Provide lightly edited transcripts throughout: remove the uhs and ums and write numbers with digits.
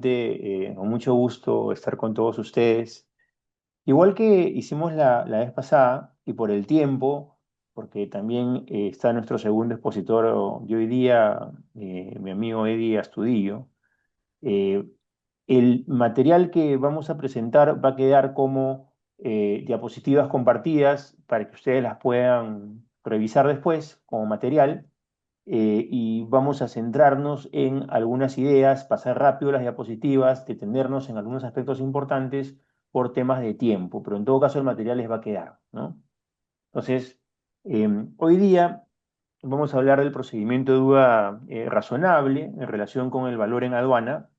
nuevamente, con mucho gusto estar con todos ustedes. Igual que hicimos la vez pasada, y por el tiempo, porque también está nuestro segundo expositor de hoy día, mi amigo Eddie Astudillo. eh, el material que vamos a presentar va a quedar como diapositivas compartidas para que ustedes las puedan revisar después como material, y vamos a centrarnos en algunas ideas, pasar rápido las diapositivas, detenernos en algunos aspectos importantes por temas de tiempo, pero en todo caso el material les va a quedar, ¿no? Entonces, hoy día vamos a hablar del procedimiento de duda razonable en relación con el valor en aduana.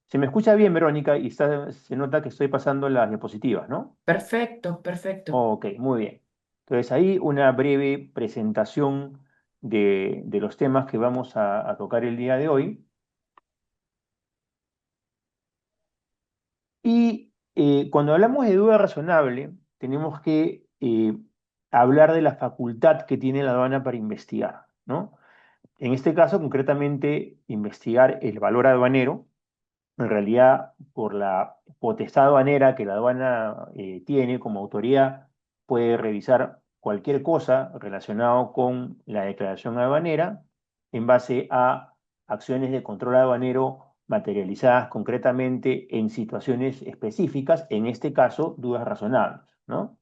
Se me escucha bien, Verónica, y se nota que estoy pasando las diapositivas, ¿no? Perfecto, perfecto. Ok, muy bien. Entonces ahí una breve presentación de los temas que vamos a tocar el día de hoy. Y cuando hablamos de duda razonable, tenemos que hablar de la facultad que tiene la aduana para investigar, ¿no? En este caso, concretamente, investigar el valor aduanero. En realidad, por la potestad aduanera que la aduana tiene como autoridad, puede revisar cualquier cosa relacionado con la declaración aduanera en base a acciones de control aduanero materializadas concretamente en situaciones específicas, en este caso, dudas razonables, ¿no?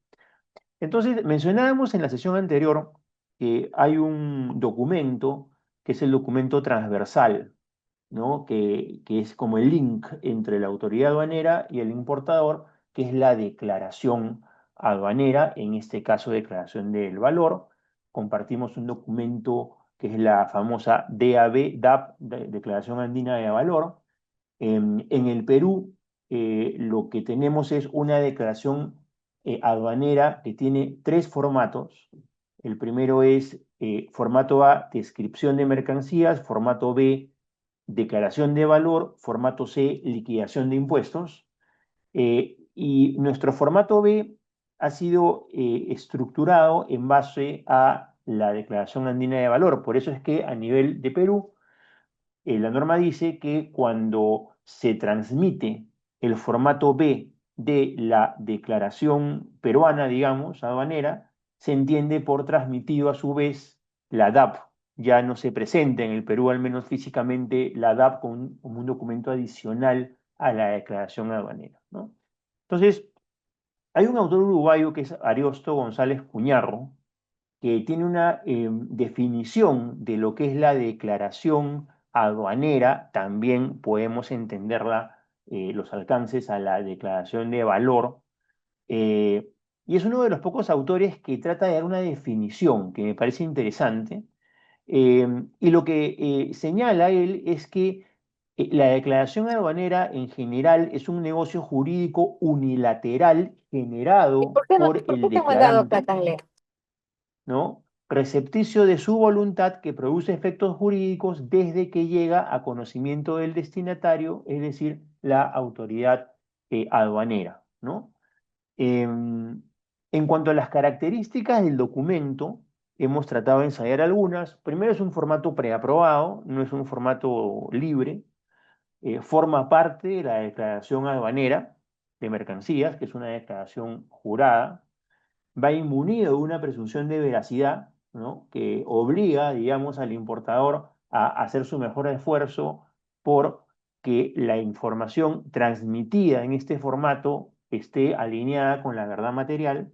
Entonces, mencionábamos en la sesión anterior que hay un documento que es el documento transversal, ¿no? Que es como el link entre la autoridad aduanera y el importador, que es la declaración aduanera, en este caso declaración del valor. Compartimos un documento que es la famosa DAB, Declaración Andina de Valor. En el Perú, lo que tenemos es una declaración aduanera que tiene tres formatos. El primero es formato A, descripción de mercancías; formato B, declaración de valor; formato C, liquidación de impuestos. Y nuestro formato B ha sido estructurado en base a la declaración andina de valor. Por eso es que a nivel de Perú, la norma dice que cuando se transmite el formato B de la declaración peruana, digamos, aduanera, se entiende por transmitido a su vez la DAP. Ya no se presenta en el Perú, al menos físicamente, la DAP como un documento adicional a la declaración aduanera, ¿no? Entonces, hay un autor uruguayo que es Ariosto González Cuñarro, que tiene una definición de lo que es la declaración aduanera. También podemos entenderla, los alcances a la declaración de valor. eh, y es uno de los pocos autores que trata de dar una definición que me parece interesante. Y lo que señala él es que la declaración aduanera en general es un negocio jurídico unilateral ¿Y generado por por el qué te han mandado acá declarante, tan lejos? ¿no? Recepticio de su voluntad, que produce efectos jurídicos desde que llega a conocimiento del destinatario, es decir, la autoridad aduanera, ¿no? En cuanto a las características del documento, hemos tratado de ensayar algunas. Primero, es un formato preaprobado, no es un formato libre. Forma parte de la declaración aduanera de mercancías, que es una declaración jurada. Va inmunido de una presunción de veracidad, ¿no? Que obliga, digamos, al importador a hacer su mejor esfuerzo por que la información transmitida en este formato esté alineada con la verdad material.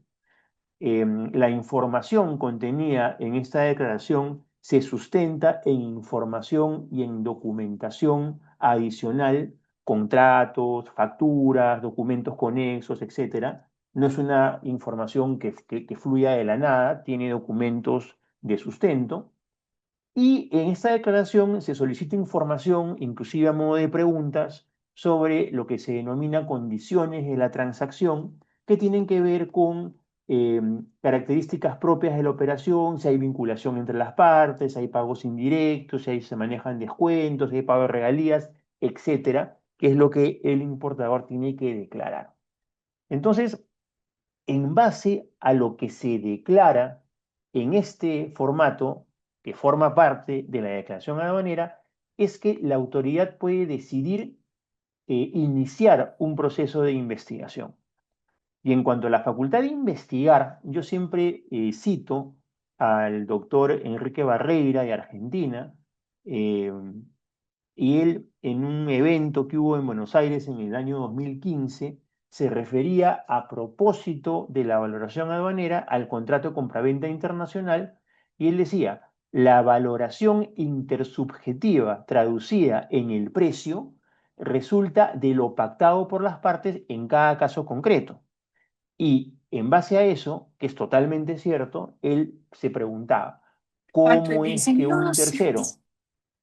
La información contenida en esta declaración se sustenta en información y en documentación adicional: contratos, facturas, documentos conexos, etcétera. No es una información que fluya de la nada, tiene documentos de sustento. Y en esta declaración se solicita información, inclusive a modo de preguntas, sobre lo que se denomina condiciones de la transacción, que tienen que ver con eh, características propias de la operación: si hay vinculación entre las partes, si hay pagos indirectos, si se manejan descuentos, si hay pago de regalías, etcétera, que es lo que el importador tiene que declarar. Entonces, en base a lo que se declara en este formato, que forma parte de la declaración aduanera, es que la autoridad puede decidir iniciar un proceso de investigación. Y en cuanto a la facultad de investigar, yo siempre cito al doctor Enrique Barreira de Argentina, eh, y él en un evento que hubo en Buenos Aires en el año 2015 se refería a propósito de la valoración aduanera al contrato de compraventa internacional y él decía, la valoración intersubjetiva traducida en el precio resulta de lo pactado por las partes en cada caso concreto. Y en base a eso, que es totalmente cierto, él se preguntaba, ¿cómo es que un tercero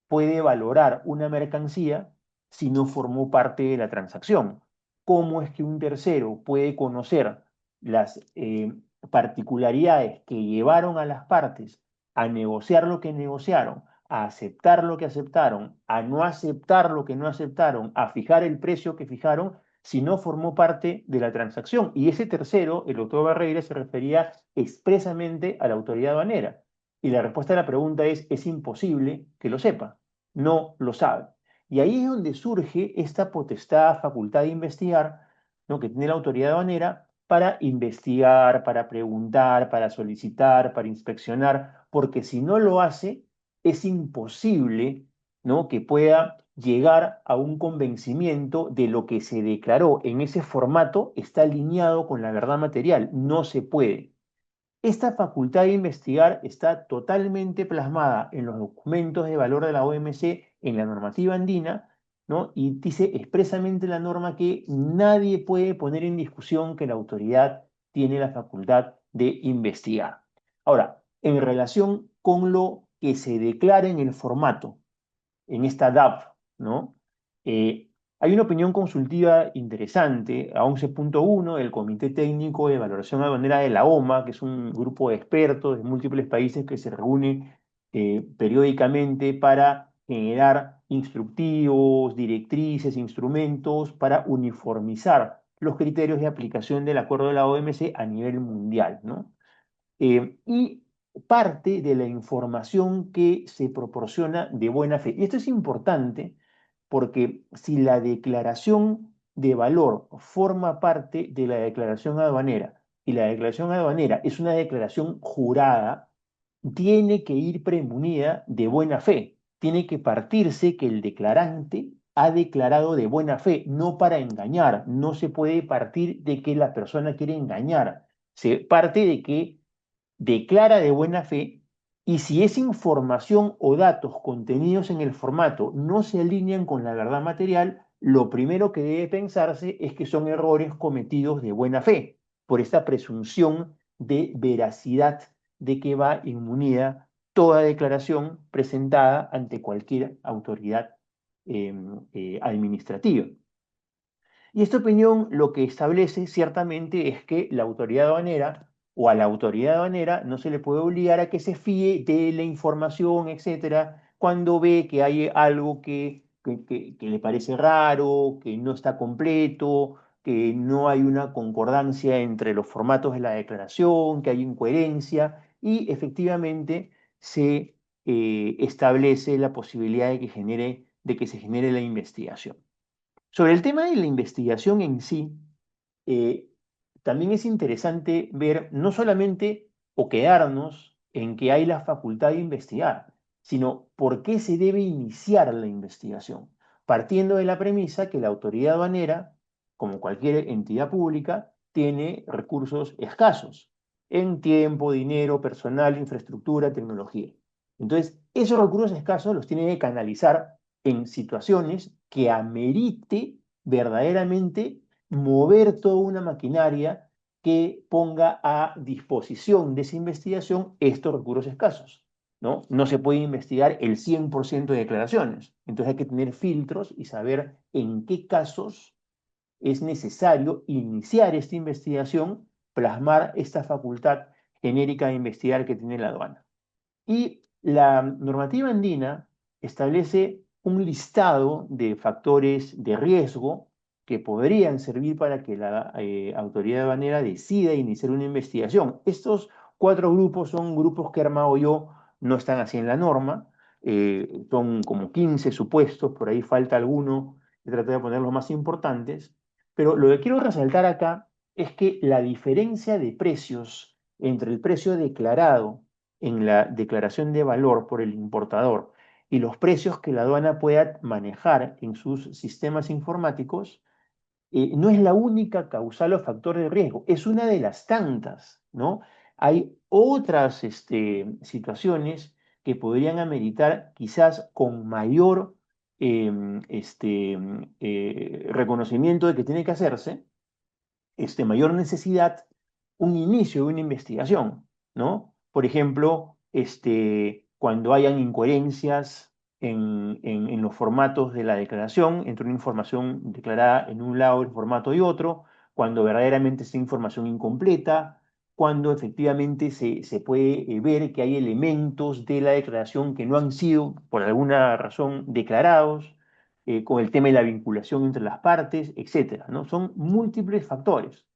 puede valorar una mercancía si no formó parte de la transacción? ¿Cómo es que un tercero puede conocer las particularidades que llevaron a las partes a negociar lo que negociaron, a aceptar lo que aceptaron, a no aceptar lo que no aceptaron, a fijar el precio que fijaron, si no formó parte de la transacción? Y ese tercero, el doctor Barreira, se refería expresamente a la autoridad aduanera. Y la respuesta a la pregunta es imposible que lo sepa, no lo sabe. Y ahí es donde surge esta potestad, facultad de investigar, ¿no?, que tiene la autoridad aduanera para investigar, para preguntar, para solicitar, para inspeccionar, porque si no lo hace, es imposible, ¿no?, que pueda llegar a un convencimiento de lo que se declaró en ese formato está alineado con la verdad material. No se puede. Esta facultad de investigar está totalmente plasmada en los documentos de valor de la OMC, en la normativa andina, ¿no? Y dice expresamente la norma que nadie puede poner en discusión que la autoridad tiene la facultad de investigar. Ahora, en relación con lo que se declara en el formato, en esta DAP, ¿no? Eh, Hay una opinión consultiva interesante, a 11.1 del Comité Técnico de Valoración Aduanera de la OMA, que es un grupo de expertos de múltiples países que se reúne periódicamente para generar instructivos, directrices, instrumentos para uniformizar los criterios de aplicación del acuerdo de la OMC a nivel mundial, ¿no? Y parte de la información que se proporciona de buena fe. Y esto es importante porque si la declaración de valor forma parte de la declaración aduanera y la declaración aduanera es una declaración jurada, tiene que ir premunida de buena fe. Tiene que partirse que el declarante ha declarado de buena fe, no para engañar. No se puede partir de que la persona quiere engañar. Se parte de que declara de buena fe y si esa información o datos contenidos en el formato no se alinean con la verdad material, lo primero que debe pensarse es que son errores cometidos de buena fe, por esta presunción de veracidad de que va inmunida toda declaración presentada ante cualquier autoridad administrativa. Y esta opinión lo que establece ciertamente es que la autoridad aduanera o a la autoridad aduanera no se le puede obligar a que se fíe de la información, etcétera, cuando ve que hay algo que le parece raro, que no está completo, que no hay una concordancia entre los formatos de la declaración, que hay incoherencia, y efectivamente se establece la posibilidad de que se genere la investigación. Sobre el tema de la investigación en sí, eh, también es interesante ver no solamente o quedarnos en que hay la facultad de investigar, sino por qué se debe iniciar la investigación, partiendo de la premisa que la autoridad aduanera, como cualquier entidad pública, tiene recursos escasos en tiempo, dinero, personal, infraestructura, tecnología. Entonces, esos recursos escasos los tiene que canalizar en situaciones que amerite verdaderamente mover toda una maquinaria que ponga a disposición de esa investigación estos recursos escasos, ¿no? No se puede investigar el 100% de declaraciones, entonces hay que tener filtros y saber en qué casos es necesario iniciar esta investigación, plasmar esta facultad genérica de investigar que tiene la aduana. Y la normativa andina establece un listado de factores de riesgo que podrían servir para que la autoridad aduanera decida iniciar una investigación. Estos cuatro grupos son grupos que he armado yo, no están así en la norma, son como 15 supuestos, por ahí falta alguno he tratado de poner los más importantes, pero lo que quiero resaltar acá es que la diferencia de precios entre el precio declarado en la declaración de valor por el importador y los precios que la aduana pueda manejar en sus sistemas informáticos, no es la única causal o factor de riesgo, es una de las tantas, ¿no? Hay otras situaciones que podrían ameritar quizás con mayor reconocimiento de que tiene que hacerse, mayor necesidad, un inicio de una investigación, ¿no? Por ejemplo, cuando hayan incoherencias en los formatos de la declaración, entre una información declarada en un lado del formato y otro, cuando verdaderamente es información incompleta, cuando efectivamente se puede ver que hay elementos de la declaración que no han sido, por alguna razón, declarados, con el tema de la vinculación entre las partes, etcétera, ¿no? Son múltiples factores.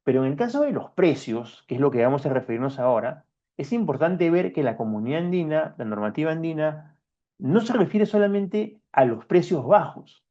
Pero en el caso de los precios, que es lo que vamos a referirnos ahora, es importante ver que la comunidad andina, la normativa andina, no se refiere solamente a los precios bajos,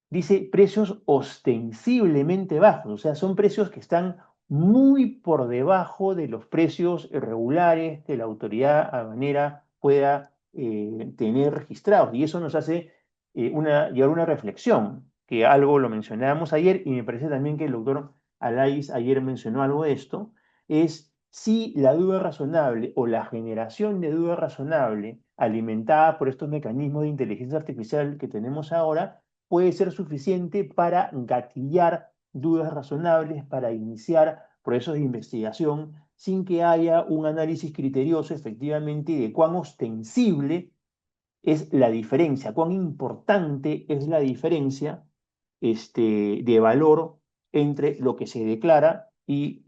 dice precios ostensiblemente bajos, o sea, son precios que están muy por debajo de los precios regulares que la autoridad aduanera pueda tener registrados. Y eso nos hace llevar una reflexión, que algo lo mencionábamos ayer y me parece también que el doctor Alais ayer mencionó algo de esto, es si la duda razonable o la generación de duda razonable alimentada por estos mecanismos de inteligencia artificial que tenemos ahora puede ser suficiente para gatillar dudas razonables, para iniciar procesos de investigación sin que haya un análisis criterioso efectivamente de cuán ostensible es la diferencia, cuán importante es la diferencia de valor entre lo que se declara y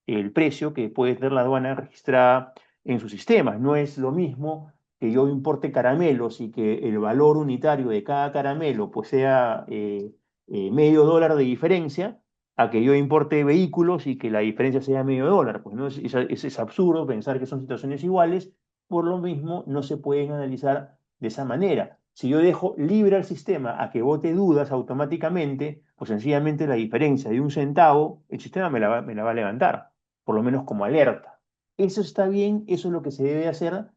el precio que puede tener la aduana registrada en sus sistemas. No es lo mismo que yo importe caramelos y que el valor unitario de cada caramelo pues sea medio dólar de diferencia, a que yo importe vehículos y que la diferencia sea medio dólar. Pues no es absurdo pensar que son situaciones iguales, por lo mismo no se pueden analizar de esa manera. Si yo dejo libre al sistema a que bote dudas automáticamente, pues sencillamente la diferencia de un centavo, el sistema me la va a levantar, por lo menos como alerta. Eso está bien, eso es lo que se debe hacer.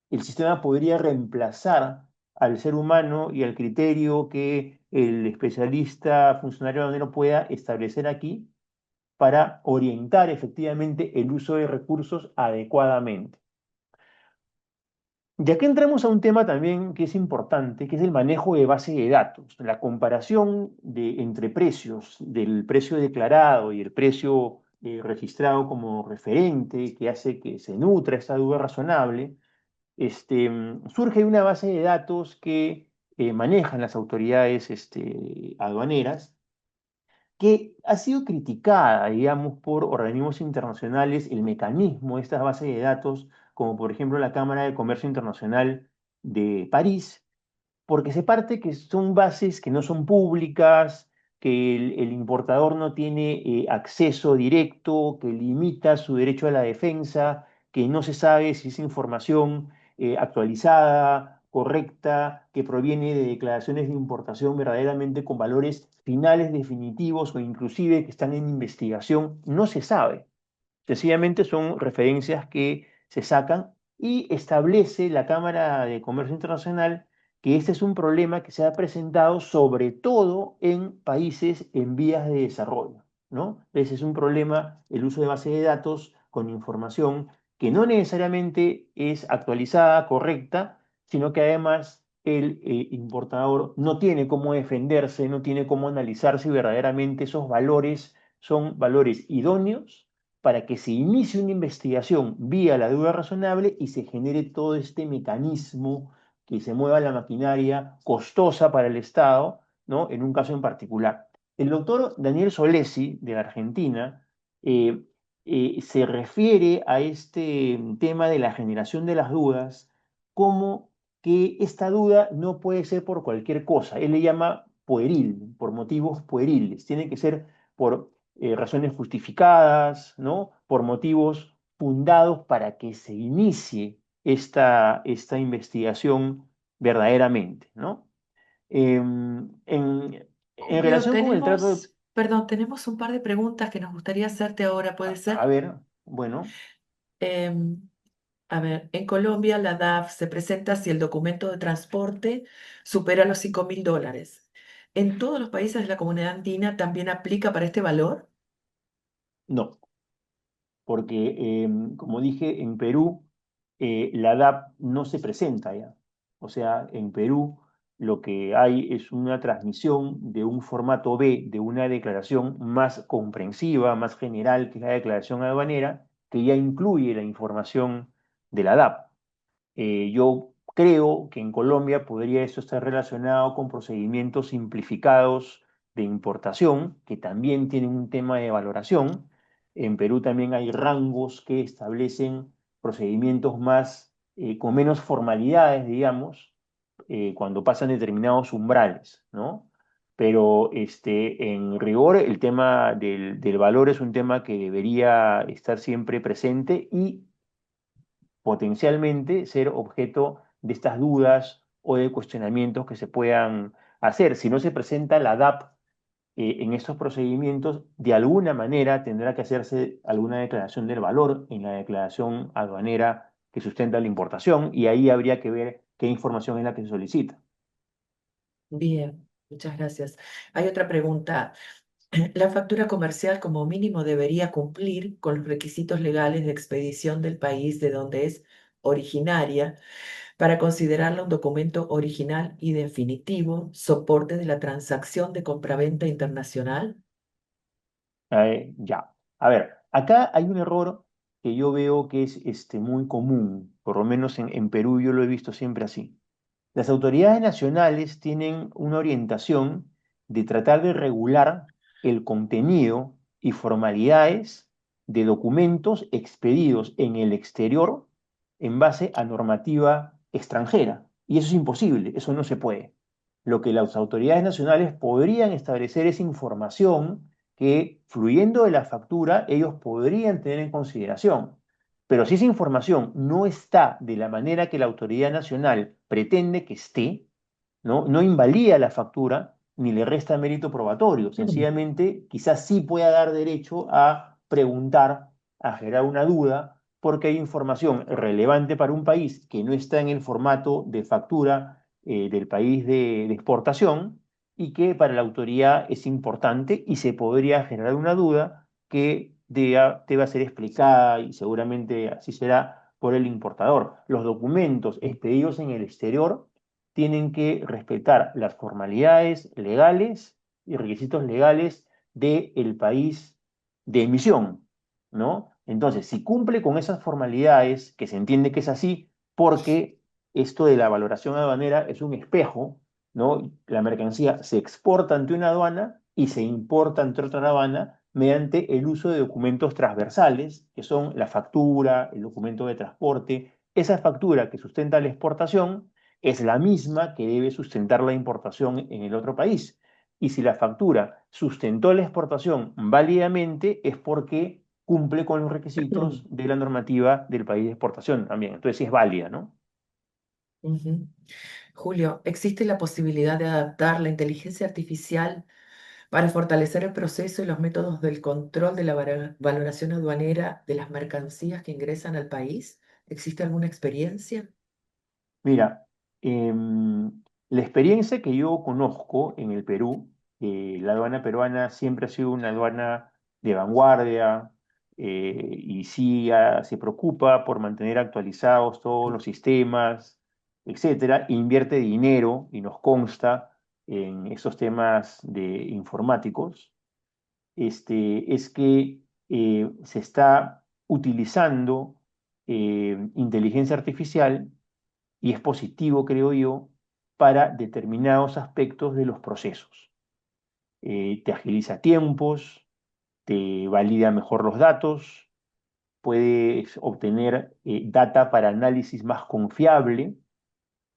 El sistema podría reemplazar al ser humano y al criterio que el especialista funcionario donde no pueda establecer aquí para orientar efectivamente el uso de recursos adecuadamente. Ya que entramos a un tema también que es importante, que es el manejo de base de datos, la comparación entre precios del precio declarado y el precio registrado como referente, que hace que se nutra esa duda razonable, surge una base de datos que manejan las autoridades aduaneras, que ha sido criticada, digamos, por organismos internacionales, el mecanismo de estas bases de datos, como por ejemplo la Cámara de Comercio Internacional de París, porque se parte que son bases que no son públicas, que el importador no tiene acceso directo, que limita su derecho a la defensa, que no se sabe si es información actualizada, correcta, que proviene de declaraciones de importación verdaderamente con valores finales definitivos o inclusive que están en investigación, no se sabe. Sencillamente son referencias que se sacan y establece la Cámara de Comercio Internacional que este es un problema que se ha presentado sobre todo en países en vías de desarrollo, ¿no? Ese es un problema, el uso de base de datos con información que no necesariamente es actualizada, correcta, sino que además el importador no tiene cómo defenderse, no tiene cómo analizar si verdaderamente esos valores son valores idóneos para que se inicie una investigación vía la duda razonable y se genere todo este mecanismo que se mueva la maquinaria costosa para el Estado, ¿no? En un caso en particular. El doctor Daniel Solesi, de la Argentina, eh, se refiere a este tema de la generación de las dudas como que esta duda no puede ser por cualquier cosa. Él le llama pueril, por motivos pueriles. Tiene que ser por razones justificadas, ¿no? Por motivos fundados para que se inicie esta investigación verdaderamente, ¿no? En Julio, relación con el trato de... perdón, tenemos un par de preguntas que nos gustaría hacerte ahora, ¿puede A ser? ver, bueno, Em, a ver, en Colombia la DAF se presenta si el documento de transporte supera los $5.000. ¿En todos los países de la comunidad andina también aplica para este valor? no. Porque, como dije, en Perú la DAP no se presenta ya. O sea, en Perú lo que hay es una transmisión de un formato B, de una declaración más comprensiva, más general que la declaración aduanera, que ya incluye la información de la DAP. Yo creo que en Colombia podría eso estar relacionado con procedimientos simplificados de importación, que también tienen un tema de valoración. En Perú también hay rangos que establecen procedimientos más, con menos formalidades, digamos, cuando pasan determinados umbrales, ¿no? Pero en rigor el tema del valor es un tema que debería estar siempre presente y potencialmente ser objeto de estas dudas o de cuestionamientos que se puedan hacer. Si no se presenta la DAP en estos procedimientos, de alguna manera tendrá que hacerse alguna declaración del valor en la declaración aduanera que sustenta la importación y ahí habría que ver qué información es la que se solicita. Bien, muchas gracias. Hay otra pregunta. La factura comercial como mínimo debería cumplir con los requisitos legales de expedición del país de donde es originaria para considerarla un documento original y definitivo, soporte de la transacción de compraventa internacional. Ya. A ver, acá hay un error que yo veo que es muy común, por lo menos en Perú yo lo he visto siempre así. Las autoridades nacionales tienen una orientación de tratar de regular el contenido y formalidades de documentos expedidos en el exterior en base a normativa extranjera. Y eso es imposible, eso no se puede. Lo que las autoridades nacionales podrían establecer es información que, fluyendo de la factura, ellos podrían tener en consideración. Pero si esa información no está de la manera que la autoridad nacional pretende que esté, no invalida la factura ni le resta mérito probatorio. Mm. Sencillamente, quizás sí pueda dar derecho a preguntar, a generar una duda, porque hay información relevante para un país que no está en el formato de factura del país de exportación y que para la autoridad es importante y se podría generar una duda que deba ser explicada y seguramente así será por el importador. Los documentos expedidos en el exterior tienen que respetar las formalidades legales y requisitos legales del país de emisión, ¿no? Entonces, si cumple con esas formalidades, que se entiende que es así, porque esto de la valoración aduanera es un espejo, ¿no? La mercancía se exporta ante una aduana y se importa ante otra aduana mediante el uso de documentos transversales, que son la factura, el documento de transporte. Esa factura que sustenta la exportación es la misma que debe sustentar la importación en el otro país. Y si la factura sustentó la exportación válidamente, es porque cumple con los requisitos de la normativa del país de exportación también. Entonces sí es válida, ¿no? Ujú. Julio, ¿existe la posibilidad de adaptar la inteligencia artificial para fortalecer el proceso y los métodos del control de la valoración aduanera de las mercancías que ingresan al país? ¿Existe alguna experiencia? Mira, la experiencia que yo conozco en el Perú, la aduana peruana siempre ha sido una aduana de vanguardia y sí se preocupa por mantener actualizados todos los sistemas, etcétera, invierte dinero y nos consta en esos temas de informáticos, es que se está utilizando inteligencia artificial y es positivo, creo yo, para determinados aspectos de los procesos. Te agiliza tiempos, te valida mejor los datos, puedes obtener data para análisis más confiable,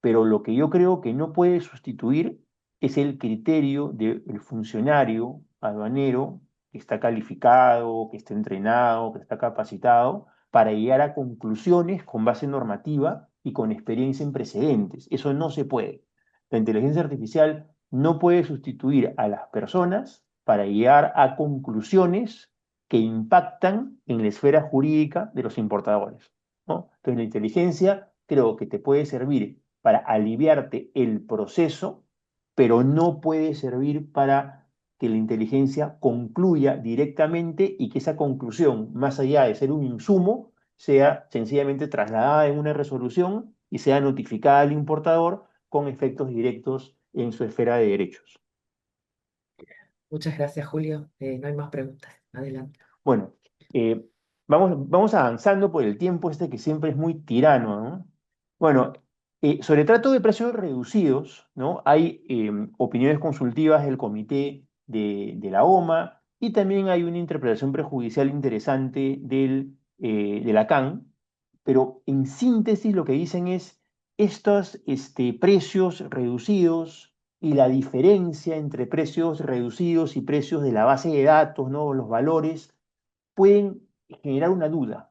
pero lo que yo creo que no puede sustituir es el criterio del funcionario aduanero que está calificado, que está entrenado, que está capacitado para llegar a conclusiones con base normativa y con experiencia en precedentes. Eso no se puede. La inteligencia artificial no puede sustituir a las personas para llegar a conclusiones que impactan en la esfera jurídica de los importadores, ¿no? Entonces, la inteligencia creo que te puede servir para aliviarte el proceso, pero no puede servir para que la inteligencia concluya directamente y que esa conclusión, más allá de ser un insumo, sea sencillamente trasladada en una resolución y sea notificada al importador con efectos directos en su esfera de derechos. Muchas gracias, Julio. No hay más preguntas. Adelante. Bueno, eh, vamos avanzando por el tiempo este que siempre es muy tirano, ¿no? Bueno, sobre trato de precios reducidos, ¿no? Hay opiniones consultivas del comité de la OMA y también hay una interpretación prejudicial interesante de la CAN, pero en síntesis lo que dicen es estos precios reducidos y la diferencia entre precios reducidos y precios de la base de datos, ¿no? Los valores pueden generar una duda,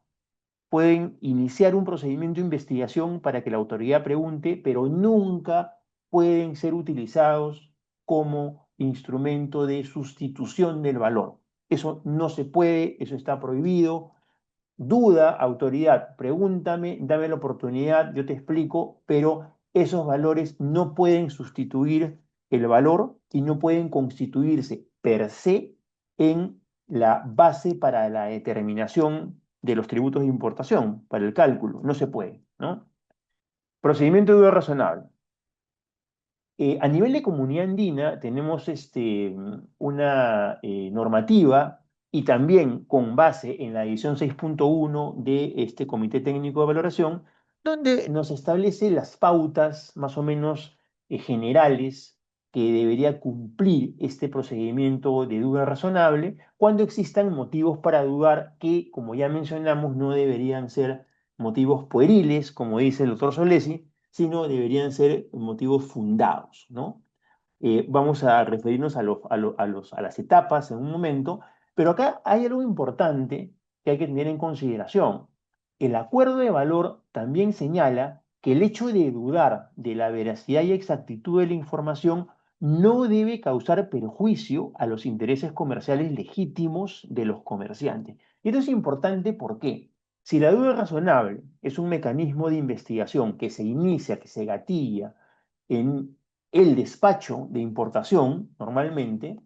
pueden iniciar un procedimiento de investigación para que la autoridad pregunte, pero nunca pueden ser utilizados como instrumento de sustitución del valor. Eso no se puede, eso está prohibido. Duda, autoridad, pregúntame, dame la oportunidad, yo te explico, pero esos valores no pueden sustituir el valor y no pueden constituirse per se en la base para la determinación de los tributos de importación, para el cálculo. No se puede, ¿no? Procedimiento de duda razonable. A nivel de comunidad andina tenemos una normativa y también con base en la edición 6.1 de este Comité Técnico de Valoración, donde nos establece las pautas más o menos generales que debería cumplir este procedimiento de duda razonable cuando existan motivos para dudar que, como ya mencionamos, no deberían ser motivos pueriles, como dice el doctor Solesi, sino deberían ser motivos fundados, ¿no? Vamos a referirnos a las etapas en un momento, pero acá hay algo importante que hay que tener en consideración. El acuerdo de valor también señala que el hecho de dudar de la veracidad y exactitud de la información no debe causar perjuicio a los intereses comerciales legítimos de los comerciantes. Y esto es importante, ¿por qué? Si la duda razonable es un mecanismo de investigación que se inicia, que se gatilla en el despacho de importación, normalmente,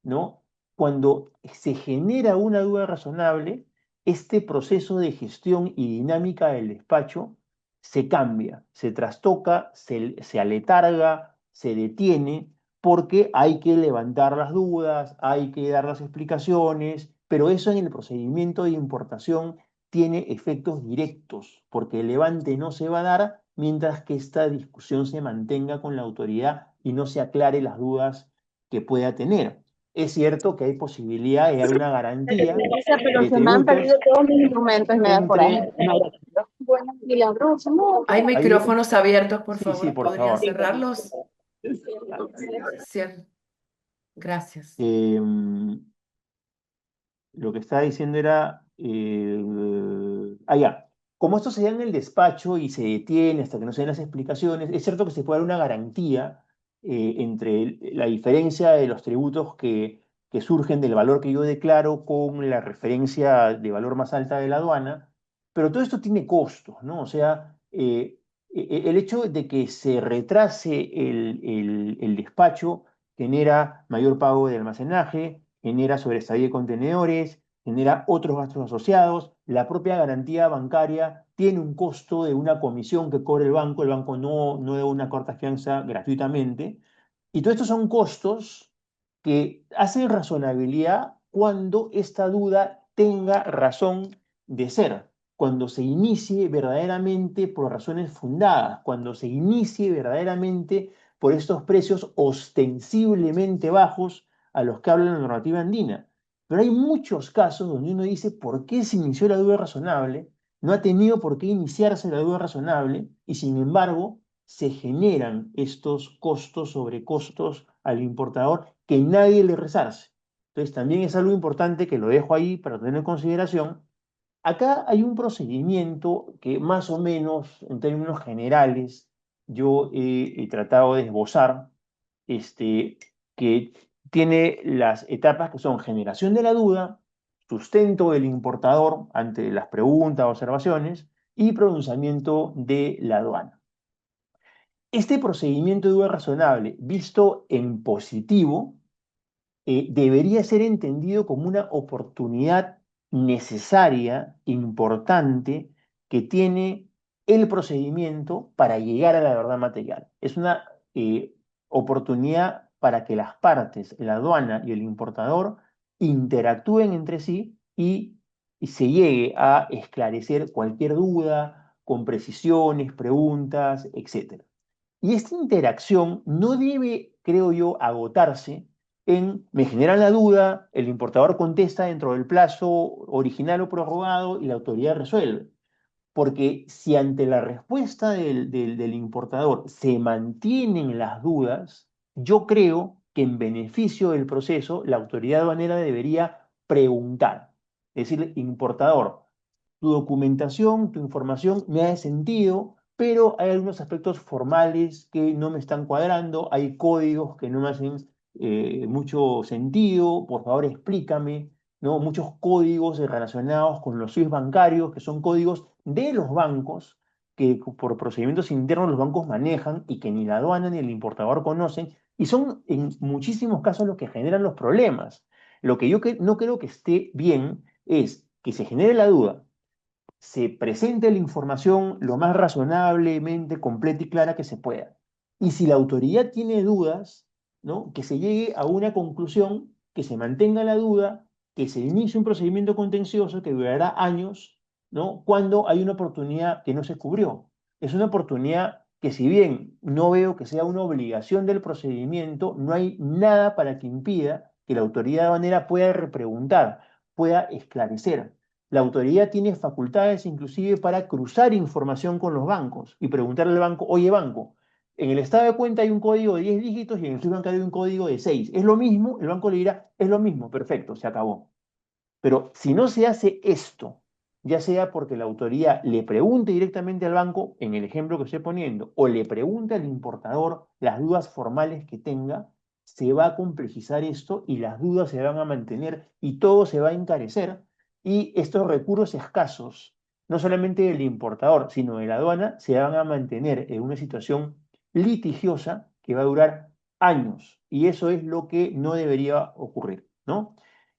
¿no? Cuando se genera una duda razonable, este proceso de gestión y dinámica del despacho se cambia, se trastoca, se aletarga, se detiene, porque hay que levantar las dudas, hay que dar las explicaciones, pero eso en el procedimiento de importación tiene efectos directos, porque el levante no se va a dar mientras que esta discusión se mantenga con la autoridad y no se aclare las dudas que pueda tener. Es cierto que hay posibilidad de dar una garantía Pero de se me han perdido tributos todos mis instrumentos, me da coraje. entre... Bueno, milagroso, ¿no? Hay Ahí, micrófonos abiertos, por sí, sí, favor. por ¿Podrían favor. cerrarlos? Ah, Cierren. Gracias. Lo que estaba diciendo era, ya, como esto se da en el despacho y se detiene hasta que no se den las explicaciones, es cierto que se puede dar una garantía entre la diferencia de los tributos que surgen del valor que yo declaro con la referencia de valor más alta de la aduana, pero todo esto tiene costos, ¿no? O sea, el hecho de que se retrase el despacho genera mayor pago de almacenaje, genera sobreestadía de contenedores, genera otros gastos asociados. La propia garantía bancaria tiene un costo de una comisión que cobra el banco no da una corta fianza gratuitamente. Y todos estos son costos que hacen razonabilidad cuando esta duda tenga razón de ser, cuando se inicie verdaderamente por razones fundadas, cuando se inicie verdaderamente por estos precios ostensiblemente bajos a los que habla la normativa andina. Pero hay muchos casos donde uno dice, ¿por qué se inició la duda razonable? No ha tenido por qué iniciarse la duda razonable y sin embargo se generan estos costos sobre costos al importador que nadie le resarce. Entonces también es algo importante que lo dejo ahí para tener en consideración. Acá hay un procedimiento que más o menos, en términos generales, yo he tratado de esbozar, que tiene las etapas que son generación de la duda, sustento del importador ante las preguntas o observaciones y pronunciamiento de la aduana. Este procedimiento de duda razonable, visto en positivo, debería ser entendido como una oportunidad necesaria, importante, que tiene el procedimiento para llegar a la verdad material. Es una oportunidad para que las partes, la aduana y el importador, interactúen entre sí y se llegue a esclarecer cualquier duda con precisiones, preguntas, etc. Y esta interacción no debe, creo yo, agotarse en me generan la duda, el importador contesta dentro del plazo original o prorrogado y la autoridad resuelve. Porque si ante la respuesta del importador se mantienen las dudas, yo creo que en beneficio del proceso la autoridad aduanera debería preguntar. Es decir, importador, tu documentación, tu información me hace sentido, pero hay algunos aspectos formales que no me están cuadrando, hay códigos que no me hacen mucho sentido, por favor explícame, ¿no? Muchos códigos relacionados con los SWIFT bancarios, que son códigos de los bancos, que por procedimientos internos los bancos manejan y que ni la aduana ni el importador conocen, y son en muchísimos casos los que generan los problemas. Lo que yo no creo que esté bien es que se genere la duda, se presente la información lo más razonablemente completa y clara que se pueda. Y si la autoridad tiene dudas, ¿no? Que se llegue a una conclusión, que se mantenga la duda, que se inicie un procedimiento contencioso que durará años, ¿no? Cuando hay una oportunidad que no se cubrió. Es una oportunidad que, si bien no veo que sea una obligación del procedimiento, no hay nada para que impida que la autoridad aduanera pueda repreguntar, pueda esclarecer. La autoridad tiene facultades inclusive para cruzar información con los bancos y preguntarle al banco, oye banco, en el estado de cuenta hay un código de 10 dígitos y en el SWIFT bancario hay un código de 6. ¿Es lo mismo? El banco le dirá, es lo mismo, perfecto, se acabó. Pero si no se hace esto, ya sea porque la autoridad le pregunte directamente al banco, en el ejemplo que estoy poniendo, o le pregunte al importador las dudas formales que tenga, se va a complejizar esto y las dudas se van a mantener y todo se va a encarecer y estos recursos escasos, no solamente del importador, sino de la aduana, se van a mantener en una situación litigiosa que va a durar años y eso es lo que no debería ocurrir, ¿no?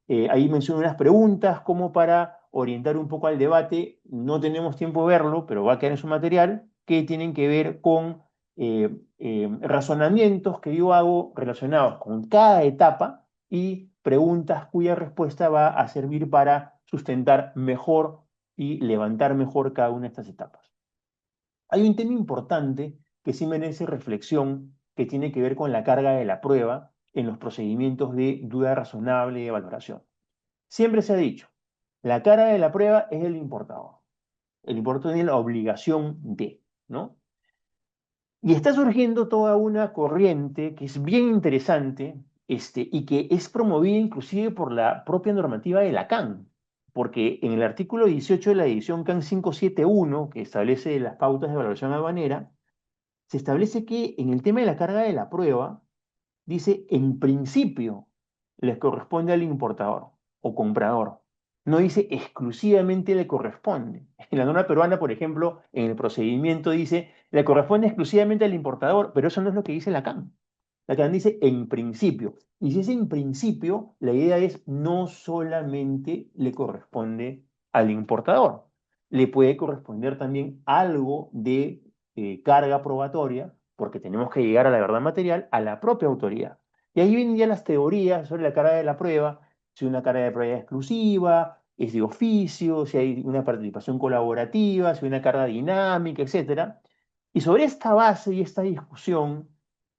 Ahí menciono unas preguntas como para orientar un poco al debate. No tenemos tiempo de verlo, pero va a quedar en su material, que tienen que ver con razonamientos que yo hago relacionados con cada etapa y preguntas cuya respuesta va a servir para sustentar mejor y levantar mejor cada una de estas etapas. Hay un tema importante que sí merece reflexión, que tiene que ver con la carga de la prueba en los procedimientos de duda razonable y de valoración. Siempre se ha dicho, la cara de la prueba es el importador. El importador tiene la obligación de, ¿no? Y está surgiendo toda una corriente que es bien interesante, y que es promovida inclusive por la propia normativa de la CAN, porque en el artículo 18 de la edición CAN 571, que establece las pautas de evaluación aduanera, se establece que en el tema de la carga de la prueba, dice, en principio les corresponde al importador o comprador. No dice exclusivamente le corresponde. En la norma peruana, por ejemplo, en el procedimiento dice le corresponde exclusivamente al importador, pero eso no es lo que dice la CAN. La CAN dice en principio. Y si es en principio, la idea es no solamente le corresponde al importador, le puede corresponder también algo de carga probatoria, porque tenemos que llegar a la verdad material, a la propia autoridad. Y ahí vienen ya las teorías sobre la carga de la prueba, si una carga de prueba exclusiva, es de oficio, si hay una participación colaborativa, si hay una carga dinámica, etc. Y sobre esta base y esta discusión,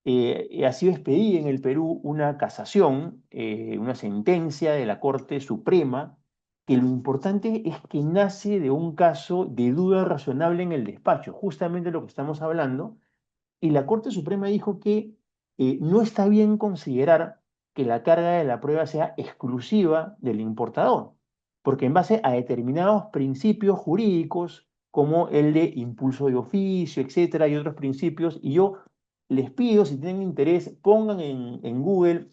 ha sido expedida en el Perú una casación, una sentencia de la Corte Suprema, que lo importante es que nace de un caso de duda razonable en el despacho, justamente lo que estamos hablando, y la Corte Suprema dijo que no está bien considerar que la carga de la prueba sea exclusiva del importador, porque en base a determinados principios jurídicos, como el de impulso de oficio, etcétera, y otros principios. Y yo les pido, si tienen interés, pongan en Google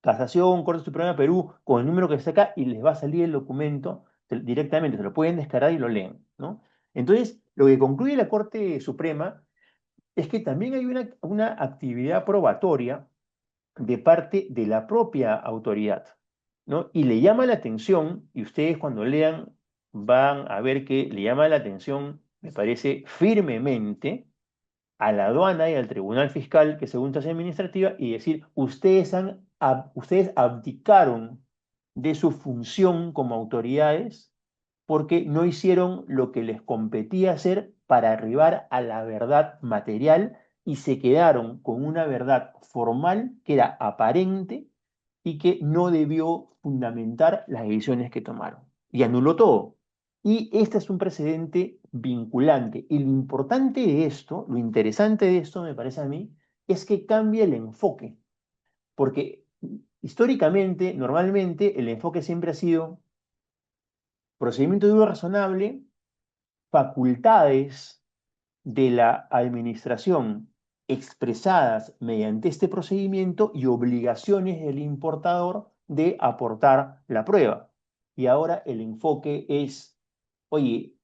Casación, Corte Suprema de Perú, con el número que está acá, y les va a salir el documento directamente, se lo pueden descargar y lo leen, ¿no? Entonces, lo que concluye la Corte Suprema es que también hay una actividad probatoria de parte de la propia autoridad, ¿no? Y le llama la atención, y ustedes cuando lean van a ver que le llama la atención, me parece, firmemente a la aduana y al tribunal fiscal, que según tasa administrativa, y decir, ustedes abdicaron de su función como autoridades porque no hicieron lo que les competía hacer para arribar a la verdad material y se quedaron con una verdad formal que era aparente y que no debió fundamentar las decisiones que tomaron. Y anuló todo. Y este es un precedente vinculante. Y lo importante de esto, lo interesante de esto, me parece a mí, es que cambia el enfoque. Porque históricamente, normalmente, el enfoque siempre ha sido procedimiento de duda razonable, facultades de la administración expresadas mediante este procedimiento y obligaciones del importador de aportar la prueba. Y ahora el enfoque es, oye,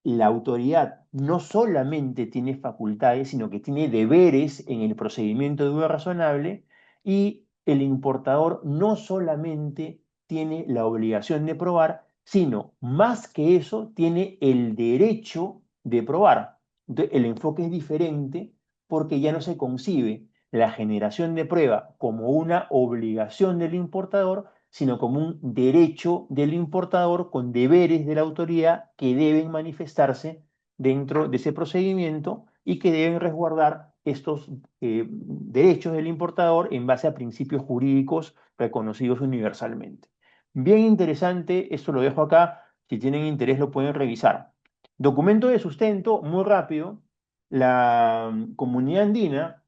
la autoridad no solamente tiene facultades, sino que tiene deberes en el procedimiento de duda razonable y el importador no solamente tiene la obligación de probar, sino más que eso, tiene el derecho de probar. Entonces, el enfoque es diferente porque ya no se concibe la generación de prueba como una obligación del importador, sino como un derecho del importador con deberes de la autoridad que deben manifestarse dentro de ese procedimiento y que deben resguardar estos derechos del importador en base a principios jurídicos reconocidos universalmente. Bien interesante, esto lo dejo acá, si tienen interés lo pueden revisar. Documento de sustento, muy rápido, la Comunidad Andina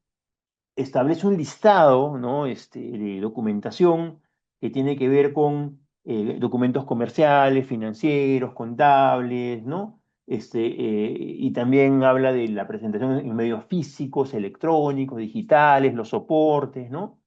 establece un listado, ¿no? De documentación que tiene que ver con documentos comerciales, financieros, contables, ¿no? Y también habla de la presentación en medios físicos, electrónicos, digitales, los soportes, ¿no?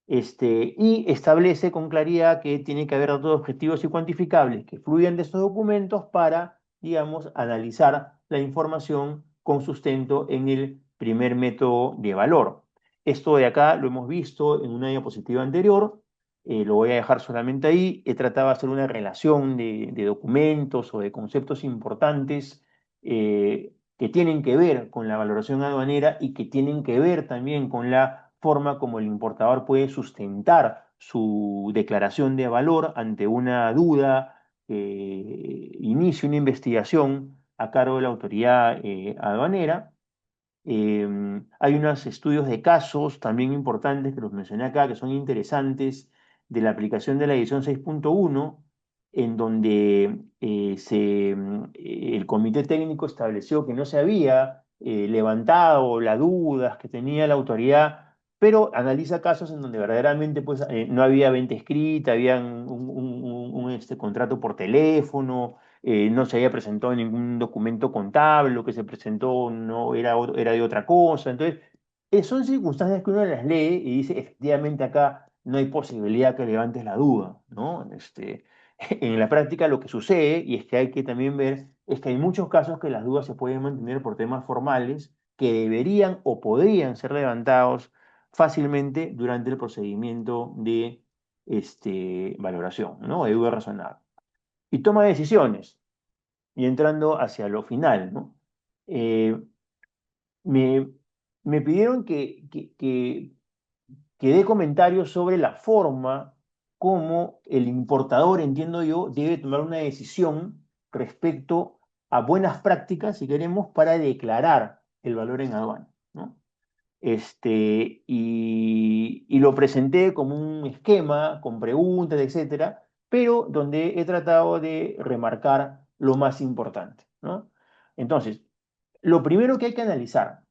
Y establece con claridad que tiene que haber datos objetivos y cuantificables que fluyan de estos documentos para, digamos, analizar la información con sustento en el primer método de valor. Esto de acá lo hemos visto en una diapositiva anterior, lo voy a dejar solamente ahí. He tratado de hacer una relación de documentos o de conceptos importantes que tienen que ver con la valoración aduanera y que tienen que ver también con la forma como el importador puede sustentar su declaración de valor ante una duda, inicie una investigación a cargo de la autoridad aduanera. Hay unos estudios de casos también importantes que los mencioné acá, que son interesantes, de la aplicación de la edición 6.1, en donde el comité técnico estableció que no se había levantado las dudas que tenía la autoridad, pero analiza casos en donde verdaderamente pues, no había venta escrita, había un contrato por teléfono, no se había presentado ningún documento contable, lo que se presentó no era, era de otra cosa. Entonces, son circunstancias que uno las lee y dice, efectivamente acá no hay posibilidad que levantes la duda, ¿no? En la práctica lo que sucede, y es que hay que también ver, es que hay muchos casos que las dudas se pueden mantener por temas formales que deberían o podrían ser levantados fácilmente durante el procedimiento de valoración, ¿no? De duda razonable. Y toma decisiones y entrando hacia lo final, ¿no? Eh, me, me pidieron que dé comentarios sobre la forma como el importador, entiendo yo, debe tomar una decisión respecto a buenas prácticas, si queremos, para declarar el valor en aduana, ¿no? Y lo presenté como un esquema con preguntas, etcétera, pero donde he tratado de remarcar lo más importante, ¿no? Entonces, lo primero que hay que analizar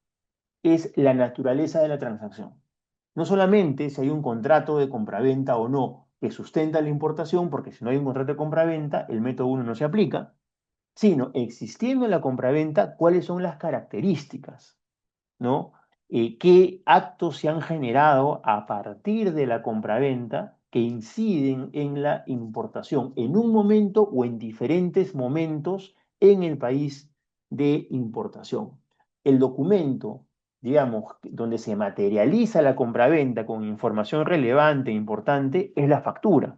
es la naturaleza de la transacción. No solamente si hay un contrato de compraventa o no que sustenta la importación, porque si no hay un contrato de compraventa, el método 1 no se aplica, sino existiendo la compraventa, cuáles son las características, ¿no? ¿Qué actos se han generado a partir de la compraventa que inciden en la importación en un momento o en diferentes momentos en el país de importación? El documento, digamos, donde se materializa la compraventa con información relevante e importante es la factura.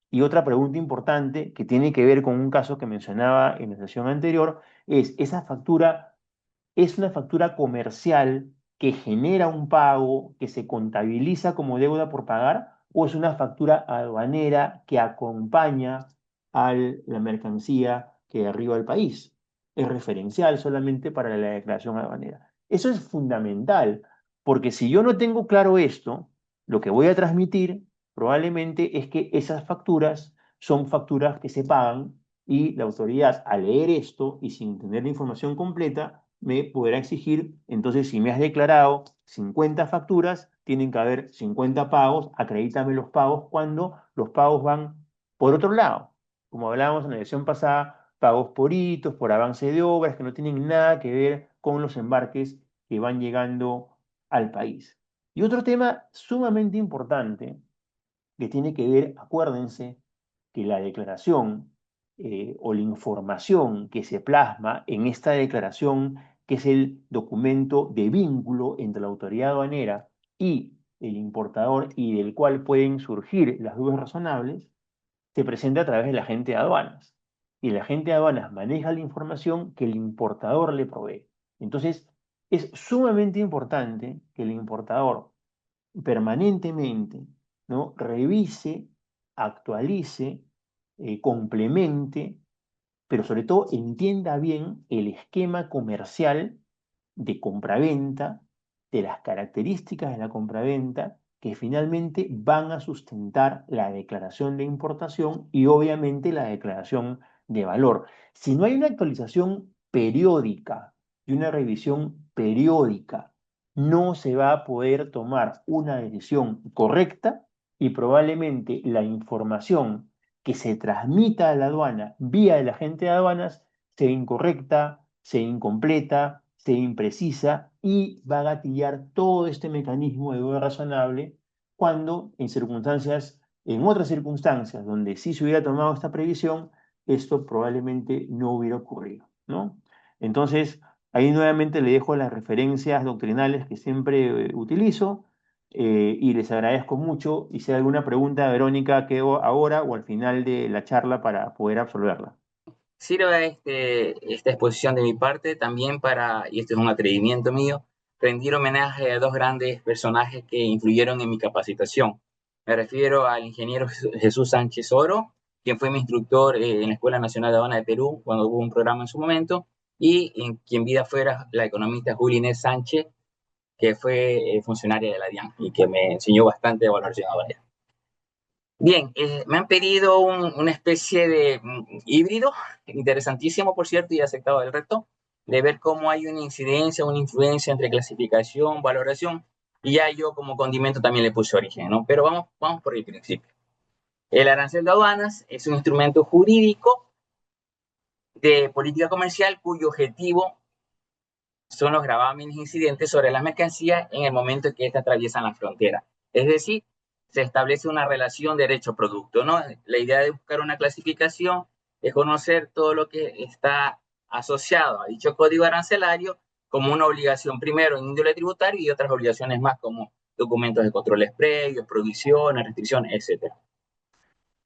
Y otra pregunta importante que tiene que ver con un caso que mencionaba en la sesión anterior es, ¿esa factura es una factura comercial que genera un pago que se contabiliza como deuda por pagar o es una factura aduanera que acompaña a la mercancía que arriba al país? Es referencial solamente para la declaración aduanera. Eso es fundamental, porque si yo no tengo claro esto, lo que voy a transmitir probablemente es que esas facturas son facturas que se pagan y la autoridad, al leer esto y sin tener la información completa, me podrá exigir, entonces, si me has declarado 50 facturas, tienen que haber 50 pagos, acredítame los pagos cuando los pagos van por otro lado. Como hablábamos en la lección pasada, pagos por hitos, por avance de obras que no tienen nada que ver con los embarques que van llegando al país. Y otro tema sumamente importante que tiene que ver, acuérdense, que la declaración o la información que se plasma en esta declaración, que es el documento de vínculo entre la autoridad aduanera y el importador y del cual pueden surgir las dudas razonables, se presenta a través del agente de aduanas. Y el agente de aduanas maneja la información que el importador le provee. Entonces, es sumamente importante que el importador permanentemente, ¿no? Revise, actualice, complemente, pero sobre todo entienda bien el esquema comercial de compraventa, de las características de la compraventa que finalmente van a sustentar la declaración de importación y obviamente la declaración de valor. Si no hay una actualización periódica y una revisión periódica, no se va a poder tomar una decisión correcta y probablemente la información que se transmita a la aduana vía el agente de aduanas sea incorrecta, sea incompleta, sea imprecisa y va a gatillar todo este mecanismo de duda razonable cuando en otras circunstancias donde sí se hubiera tomado esta previsión, esto probablemente no hubiera ocurrido, ¿no? Entonces, ahí nuevamente le dejo las referencias doctrinales que siempre utilizo y les agradezco mucho. Y si hay alguna pregunta, Verónica, quedo ahora o al final de la charla para poder absolverla. Sirva esta exposición de mi parte también para, y este es un atrevimiento mío, rendir homenaje a dos grandes personajes que influyeron en mi capacitación. Me refiero al ingeniero Jesús Sánchez Oro, quien fue mi instructor en la Escuela Nacional de Aduana de Perú cuando hubo un programa en su momento, y en quien vida fuera la economista Julia Inés Sánchez, que fue funcionaria de la DIAN y que me enseñó bastante de valoración aduanera. Bien, me han pedido una especie de híbrido, interesantísimo por cierto, y he aceptado el reto, de ver cómo hay una incidencia, una influencia entre clasificación, valoración, y ya yo como condimento también le puse origen, ¿no? Pero vamos por el principio. El arancel de aduanas es un instrumento jurídico de política comercial cuyo objetivo son los gravámenes incidentes sobre las mercancías en el momento en que éstas atraviesan la frontera. Es decir, se establece una relación derecho-producto, ¿no? La idea de buscar una clasificación es conocer todo lo que está asociado a dicho código arancelario como una obligación primero en índole tributario y otras obligaciones más como documentos de controles previos, prohibiciones, restricciones, etc.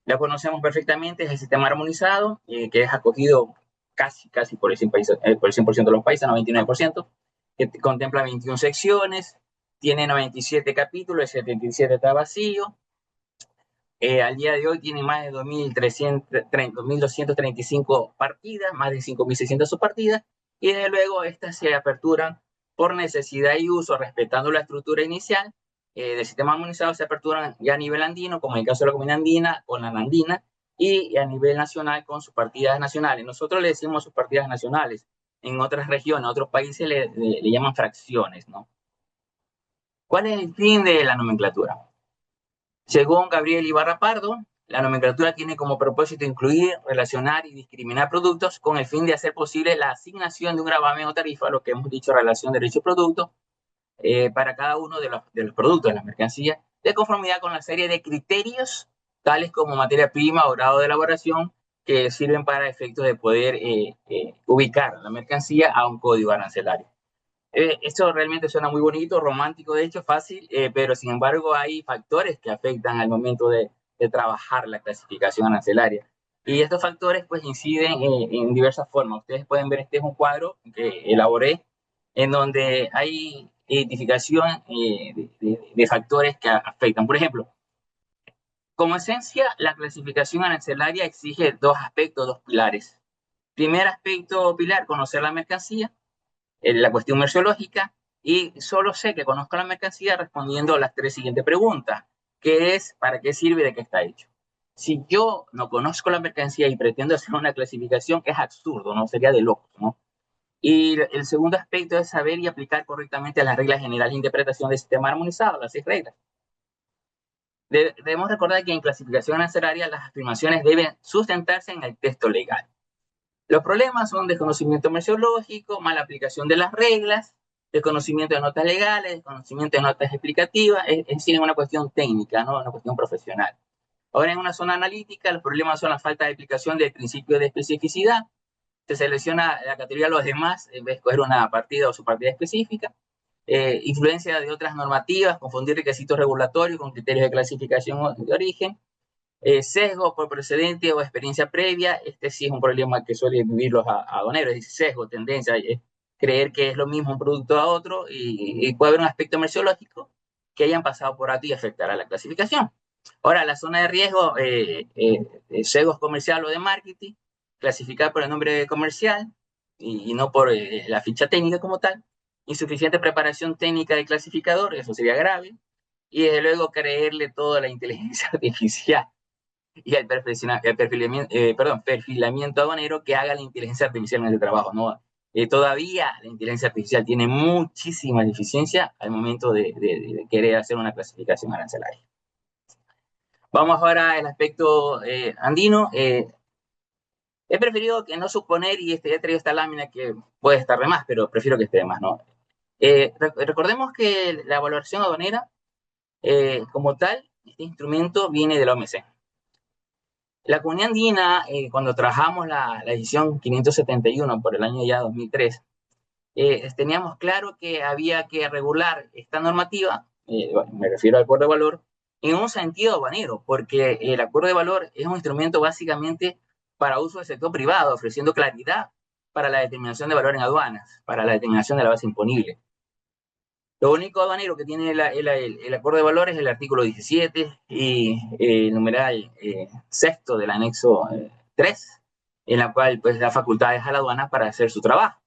La conocemos perfectamente, es el sistema armonizado que es acogido casi por el 100% de los países, 99%, que contempla 21 secciones, tiene 97 capítulos, el 77 está vacío. Al día de hoy tiene más de 2.235 partidas, más de 5.600 subpartidas, y desde luego estas se aperturan por necesidad y uso, respetando la estructura inicial del sistema armonizado, se aperturan ya a nivel andino, como en el caso de la Comunidad Andina, con la Andina, y a nivel nacional con sus partidas nacionales. Nosotros le decimos sus partidas nacionales, en otras regiones, otros países le llaman fracciones, ¿no? ¿Cuál es el fin de la nomenclatura? Según Gabriel Ibarra Pardo, la nomenclatura tiene como propósito incluir, relacionar y discriminar productos con el fin de hacer posible la asignación de un gravamen o tarifa, lo que hemos dicho relación derecho-producto, para cada uno de los productos, de las mercancías, de conformidad con la serie de criterios, tales como materia prima o grado de elaboración, que sirven para efectos de poder ubicar la mercancía a un código arancelario. Esto realmente suena muy bonito, romántico, de hecho, fácil, pero sin embargo hay factores que afectan al momento de trabajar la clasificación arancelaria. Y estos factores pues inciden en diversas formas. Ustedes pueden ver, este es un cuadro que elaboré en donde hay identificación de factores que afectan. Por ejemplo, como esencia, la clasificación arancelaria exige dos aspectos, dos pilares. Primer aspecto pilar, conocer la mercancía, la cuestión merceológica, y solo sé que conozco la mercancía respondiendo a las tres siguientes preguntas. ¿Qué es? ¿Para qué sirve? ¿De qué está hecho? Si yo no conozco la mercancía y pretendo hacer una clasificación, es absurdo, ¿no? Sería de locos, ¿no? Y el segundo aspecto es saber y aplicar correctamente las reglas generales de interpretación del sistema armonizado, las 6 reglas. Debemos recordar que en clasificación arancelaria las afirmaciones deben sustentarse en el texto legal. Los problemas son desconocimiento merceológico, mala aplicación de las reglas, desconocimiento de notas legales, desconocimiento de notas explicativas, es decir, una cuestión técnica, ¿no? Una cuestión profesional. Ahora, en una zona analítica, los problemas son la falta de aplicación del principio de especificidad. Se selecciona la categoría de los demás en vez de escoger una partida o subpartida específica. Influencia de otras normativas, confundir requisitos regulatorios con criterios de clasificación de origen. Sesgo por precedente o experiencia previa, este sí es un problema que suelen vivir los aduaneros, es sesgo, tendencia, creer que es lo mismo un producto a otro, y puede haber un aspecto merceológico que hayan pasado por alto y afectará la clasificación. Ahora, la zona de riesgo, sesgos comercial o de marketing, clasificar por el nombre comercial y no por la ficha técnica como tal. Insuficiente preparación técnica del clasificador, eso sería grave. Y desde luego creerle todo a la inteligencia artificial y el perfilamiento aduanero que haga la inteligencia artificial en el trabajo, ¿no? Todavía la inteligencia artificial tiene muchísima deficiencia al momento de querer hacer una clasificación arancelaria. Vamos ahora al aspecto andino. He preferido que no suponer, y he traído esta lámina que puede estar de más, pero prefiero que esté de más, ¿no? Recordemos que la evaluación aduanera, como tal, este instrumento viene de la OMC. La Comunidad Andina, cuando trabajamos la edición 571 por el año ya 2003, teníamos claro que había que regular esta normativa, bueno, me refiero al acuerdo de valor, en un sentido aduanero, porque el acuerdo de valor es un instrumento básicamente para uso del sector privado, ofreciendo claridad para la determinación de valor en aduanas, para la determinación de la base imponible. Lo único aduanero que tiene el acuerdo de valor es el artículo 17 y el numeral sexto del anexo 3, en la cual pues da facultades a la aduana para hacer su trabajo.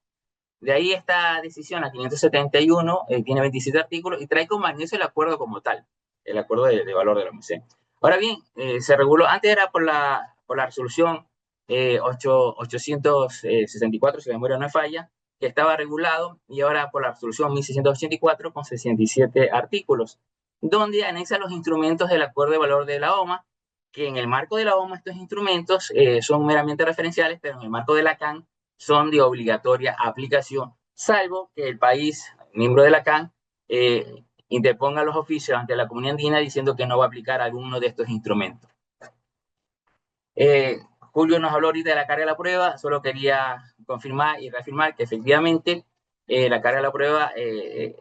De ahí esta decisión, la 571, tiene 27 artículos y trae como anexo el acuerdo como tal, el acuerdo de valor de la OMC. Ahora bien, se reguló, antes era por la resolución 864, si la memoria no falla, que estaba regulado, y ahora por la resolución 1684 con 67 artículos, donde anexa los instrumentos del acuerdo de valor de la OMA, que en el marco de la OMA estos instrumentos son meramente referenciales, pero en el marco de la CAN son de obligatoria aplicación, salvo que el país miembro de la CAN interponga los oficios ante la Comunidad Andina diciendo que no va a aplicar alguno de estos instrumentos. Julio nos habló ahorita de la carga de la prueba, solo quería confirmar y reafirmar que efectivamente la carga de la prueba,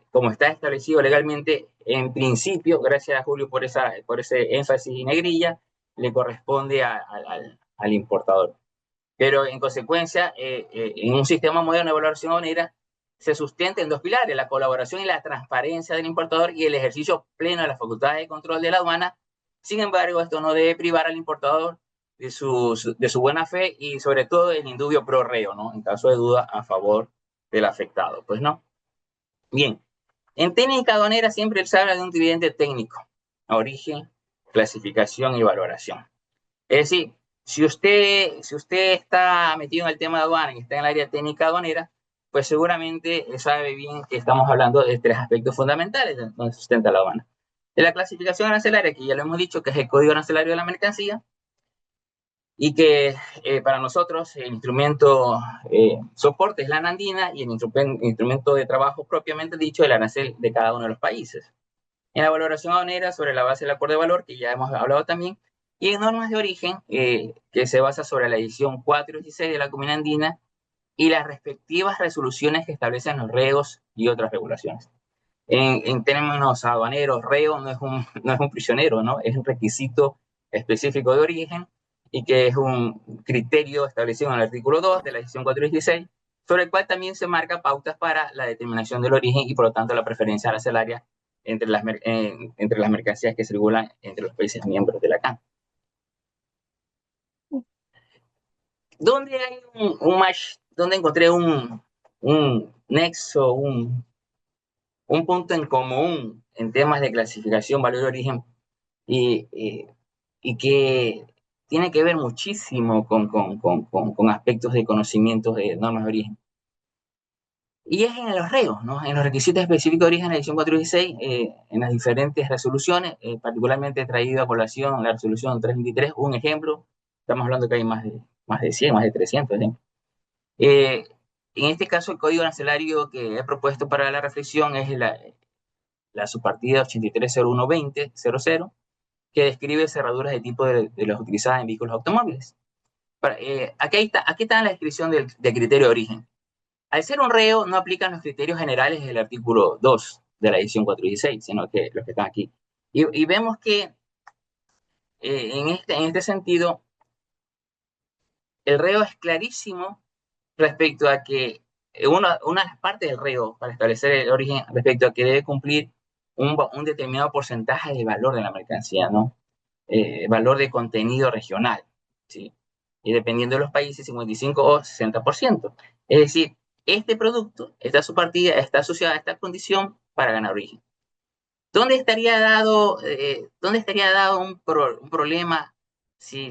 como está establecido legalmente, en principio, gracias a Julio por ese énfasis y negrilla, le corresponde al importador. Pero en consecuencia, en un sistema moderno de evaluación aduanera, se sustenta en dos pilares: la colaboración y la transparencia del importador y el ejercicio pleno de las facultades de control de la aduana. Sin embargo, esto no debe privar al importador de su buena fe y sobre todo el indubio pro reo, ¿no? En caso de duda, a favor del afectado. Pues no. Bien, en técnica aduanera siempre se habla de un tridente técnico: origen, clasificación y valoración. Es decir, si usted está metido en el tema de aduana y está en el área técnica aduanera, pues seguramente sabe bien que estamos hablando de tres aspectos fundamentales donde sustenta la aduana. De la clasificación arancelaria, que ya lo hemos dicho, que es el código arancelario de la mercancía, y que para nosotros el instrumento soporte es la andina y el instrumento de trabajo propiamente dicho el arancel de cada uno de los países. En la valoración aduanera sobre la base del acuerdo de valor, que ya hemos hablado también, y en normas de origen, que se basa sobre la edición 4 y 16 de la Comuna Andina y las respectivas resoluciones que establecen los reos y otras regulaciones. En términos aduaneros, reo no es un prisionero, ¿no? Es un requisito específico de origen y que es un criterio establecido en el artículo 2 de la edición 416, sobre el cual también se marca pautas para la determinación del origen y por lo tanto la preferencia arancelaria entre las mercancías que circulan entre los países miembros de la CAN. ¿Dónde hay un match? ¿Dónde encontré un nexo, un punto en común en temas de clasificación, valor de origen y que tiene que ver muchísimo con aspectos de conocimientos de normas de origen? Y es en los reos, ¿no? En los requisitos específicos de origen de la edición 416, en las diferentes resoluciones, particularmente traído a colación la resolución 323, un ejemplo, estamos hablando que hay más de 100, más de 300 ejemplos. En este caso, el código arancelario que he propuesto para la reflexión es la subpartida 830120.00, que describe cerraduras de tipo de las utilizadas en vehículos automóviles. Aquí está la descripción del criterio de origen. Al ser un reo, no aplican los criterios generales del artículo 2 de la edición 416, sino que los que están aquí. Y vemos que en este sentido, el reo es clarísimo respecto a que una de las partes del reo para establecer el origen respecto a que debe cumplir un determinado porcentaje del valor de la mercancía, ¿no? Valor de contenido regional, ¿sí? Y dependiendo de los países, 55 o 60%. Es decir, este producto, esta subpartida, está asociada a esta condición para ganar origen. ¿Dónde estaría dado un problema si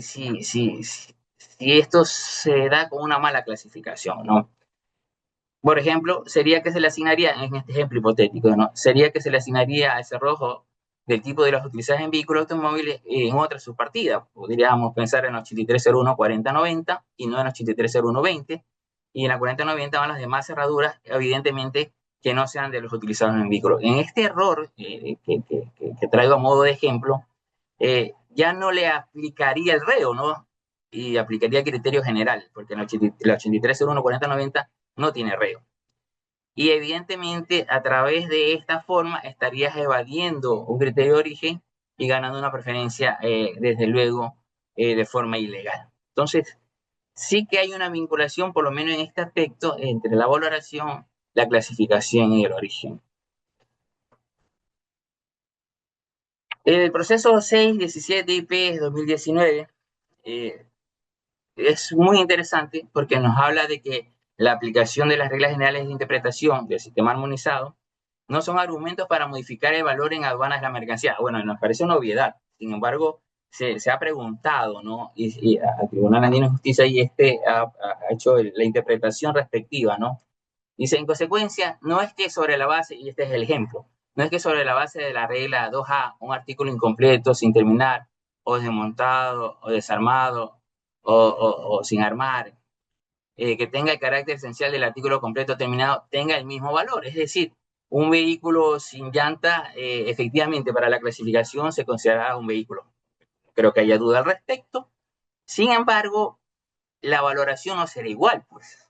esto se da con una mala clasificación, ¿no? Por ejemplo, sería que se le asignaría, en este ejemplo hipotético, ¿no? Sería que se le asignaría al cerrojo del tipo de las utilizadas en vehículos automóviles en otra subpartida. Podríamos pensar en 8301-4090 y no en 8301-20. Y en la 4090 van las demás cerraduras, evidentemente, que no sean de los utilizados en vehículos. En este error que traigo a modo de ejemplo, ya no le aplicaría el reo, ¿no? Y aplicaría el criterio general, porque en la 8301-4090 no tiene reo. Y evidentemente a través de esta forma estarías evadiendo un criterio de origen y ganando una preferencia, desde luego, de forma ilegal. Entonces, sí que hay una vinculación, por lo menos en este aspecto, entre la valoración, la clasificación y el origen. El proceso 617 IP 2019 es muy interesante porque nos habla de que la aplicación de las reglas generales de interpretación del sistema armonizado no son argumentos para modificar el valor en aduanas de la mercancía. Bueno, nos parece una obviedad. Sin embargo, se ha preguntado, ¿no? Y al Tribunal Andino de Justicia y ha hecho la interpretación respectiva, ¿no? Dice, en consecuencia, no es que sobre la base, y este es el ejemplo, no es que sobre la base de la regla 2A, un artículo incompleto, sin terminar, o desmontado, o desarmado, o sin armar, que tenga el carácter esencial del artículo completo terminado, tenga el mismo valor. Es decir, un vehículo sin llanta, efectivamente, para la clasificación se considera un vehículo. Creo que haya duda al respecto. Sin embargo, la valoración no será igual, pues,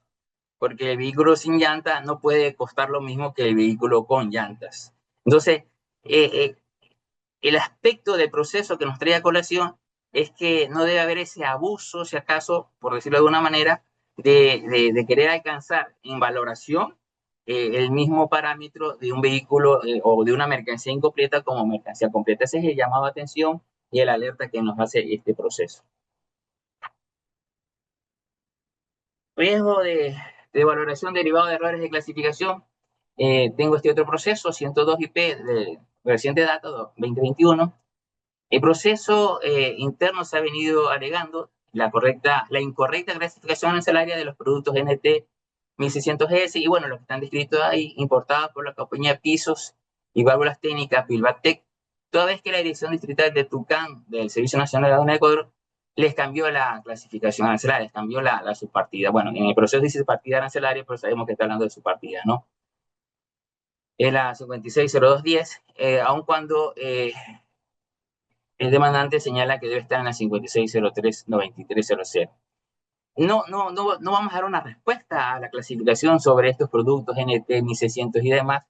porque el vehículo sin llanta no puede costar lo mismo que el vehículo con llantas. Entonces, el aspecto del proceso que nos trae a colación es que no debe haber ese abuso, si acaso, por decirlo de alguna manera, de querer alcanzar en valoración el mismo parámetro de un vehículo o de una mercancía incompleta como mercancía completa. Ese es el llamado a atención y el alerta que nos hace este proceso. Riesgo de valoración derivado de errores de clasificación. Tengo este otro proceso, 102 IP de reciente data, 2021. El proceso interno se ha venido alegando la incorrecta clasificación arancelaria de los productos NT 1600S y bueno, los que están descritos ahí, importados por la compañía Pisos y Válvulas Técnicas Pilbatec, toda vez que la Dirección Distrital de Tucán del Servicio Nacional de Aduana de Ecuador les cambió la clasificación arancelaria, les cambió la subpartida. Bueno, en el proceso dice partida arancelaria, pero sabemos que está hablando de subpartida, ¿no? Es la 560210, aun cuando el demandante señala que debe estar en la 56039300. No vamos a dar una respuesta a la clasificación sobre estos productos NT 1600 y demás,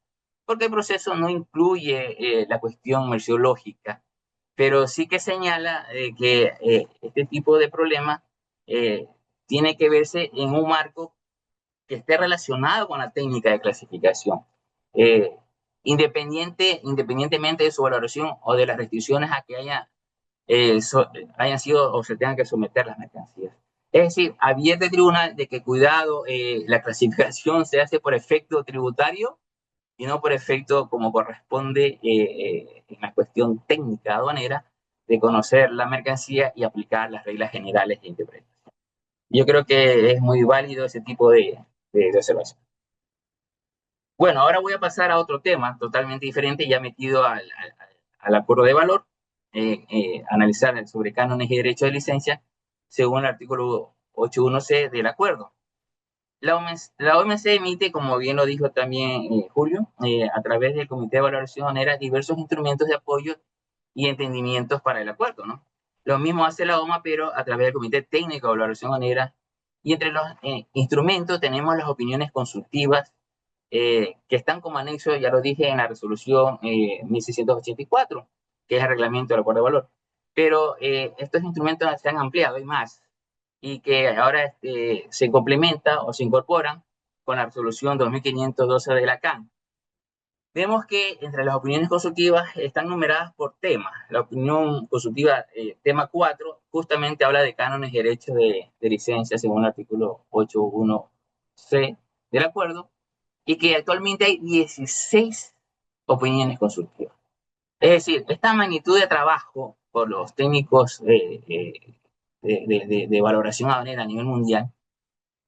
porque el proceso no incluye la cuestión merciológica, pero sí que señala que este tipo de problema tiene que verse en un marco que esté relacionado con la técnica de clasificación, eh, independientemente de su valoración o de las restricciones a que hayan sido o se tengan que someter las mercancías. Es decir, advierte el tribunal de que cuidado, la clasificación se hace por efecto tributario y no por efecto como corresponde en la cuestión técnica aduanera de conocer la mercancía y aplicar las reglas generales de interpretación. Yo creo que es muy válido ese tipo de observación. Bueno, ahora voy a pasar a otro tema totalmente diferente, ya metido al acuerdo de valor, analizar sobre cánones y derechos de licencia según el artículo 81C del acuerdo. La OMC emite, como bien lo dijo también Julio, a través del Comité de Valoración Aduanera, diversos instrumentos de apoyo y entendimientos para el acuerdo, ¿no? Lo mismo hace la OMA, pero a través del Comité Técnico de Valoración Aduanera. Y entre los instrumentos tenemos las opiniones consultivas que están como anexo, ya lo dije, en la resolución 1684, que es el reglamento del acuerdo de valor. Pero estos instrumentos se han ampliado, hay más, y que ahora se complementa o se incorporan con la resolución 2512 de la CAN. Vemos que entre las opiniones consultivas están numeradas por tema. La opinión consultiva tema 4 justamente habla de cánones y derechos de licencia según el artículo 81C del acuerdo, y que actualmente hay 16 opiniones consultivas. Es decir, esta magnitud de trabajo por los técnicos de valoración aduanera a nivel mundial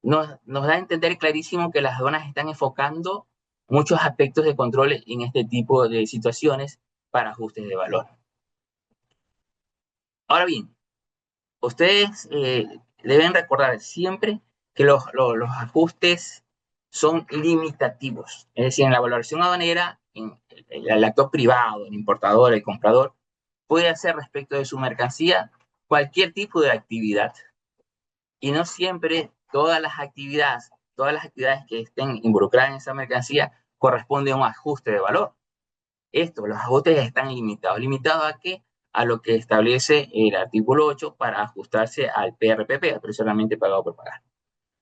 nos da a entender clarísimo que las aduanas están enfocando muchos aspectos de control en este tipo de situaciones para ajustes de valor. Ahora bien, ustedes deben recordar siempre que los ajustes son limitativos. Es decir, en la valoración aduanera, en el actor privado, el importador, el comprador, puede hacer respecto de su mercancía cualquier tipo de actividad. Y no siempre todas las actividades que estén involucradas en esa mercancía corresponden a un ajuste de valor. Los ajustes están limitados. ¿Limitados a qué? A lo que establece el artículo 8 para ajustarse al PRPP, al precio realmente pagado por pagar.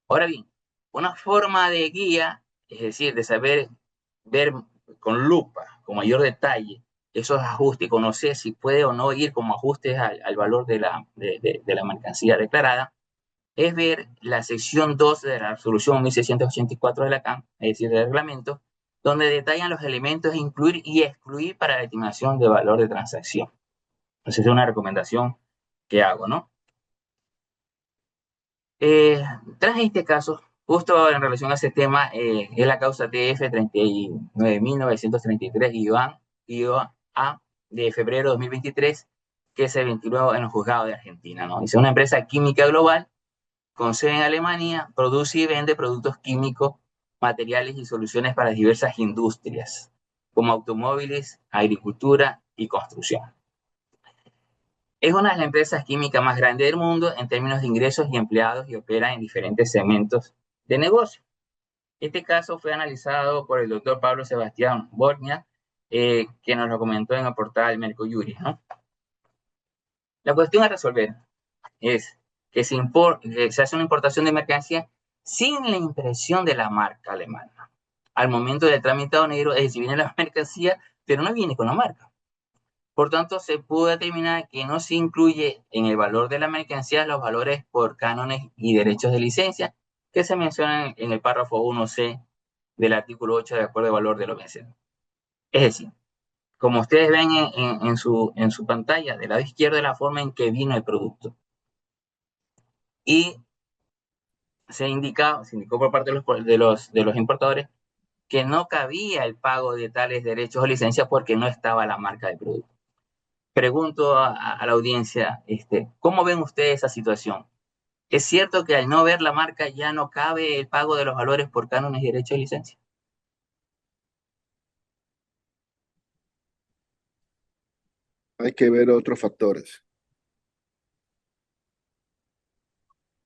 Ahora bien, una forma de guía, es decir, de saber ver con lupa, con mayor detalle, esos ajustes, conocer si puede o no ir como ajustes al valor de la mercancía declarada, es ver la sección 2 de la resolución 1684 de la CAN, es decir, del reglamento, donde detallan los elementos de incluir y excluir para la estimación de valor de transacción. Entonces es una recomendación que hago, ¿no? Tras este caso, justo en relación a ese tema, es la causa TF 39.933-A de febrero de 2023, que se ventiló en los juzgados de Argentina, ¿no? Es una empresa química global con sede en Alemania, produce y vende productos químicos, materiales y soluciones para diversas industrias, como automóviles, agricultura y construcción. Es una de las empresas químicas más grandes del mundo en términos de ingresos y empleados y opera en diferentes segmentos de negocio. Este caso fue analizado por el doctor Pablo Sebastián Borgna, que nos lo comentó en el portal Mercojuris, ¿no? La cuestión a resolver es que se hace una importación de mercancía sin la impresión de la marca alemana. Al momento del trámite aduanero, es decir, viene la mercancía, pero no viene con la marca. Por tanto, se pudo determinar que no se incluye en el valor de la mercancía los valores por cánones y derechos de licencia que se mencionan en el párrafo 1C del artículo 8 del acuerdo de valor de los vencedores. Es decir, como ustedes ven en su pantalla, del lado izquierdo es la forma en que vino el producto. Y se indicó por parte de los importadores que no cabía el pago de tales derechos o licencias porque no estaba la marca del producto. pregunto a la audiencia, ¿cómo ven ustedes esa situación? ¿Es cierto que al no ver la marca ya no cabe el pago de los valores por cánones y derechos de licencia? Hay que ver otros factores.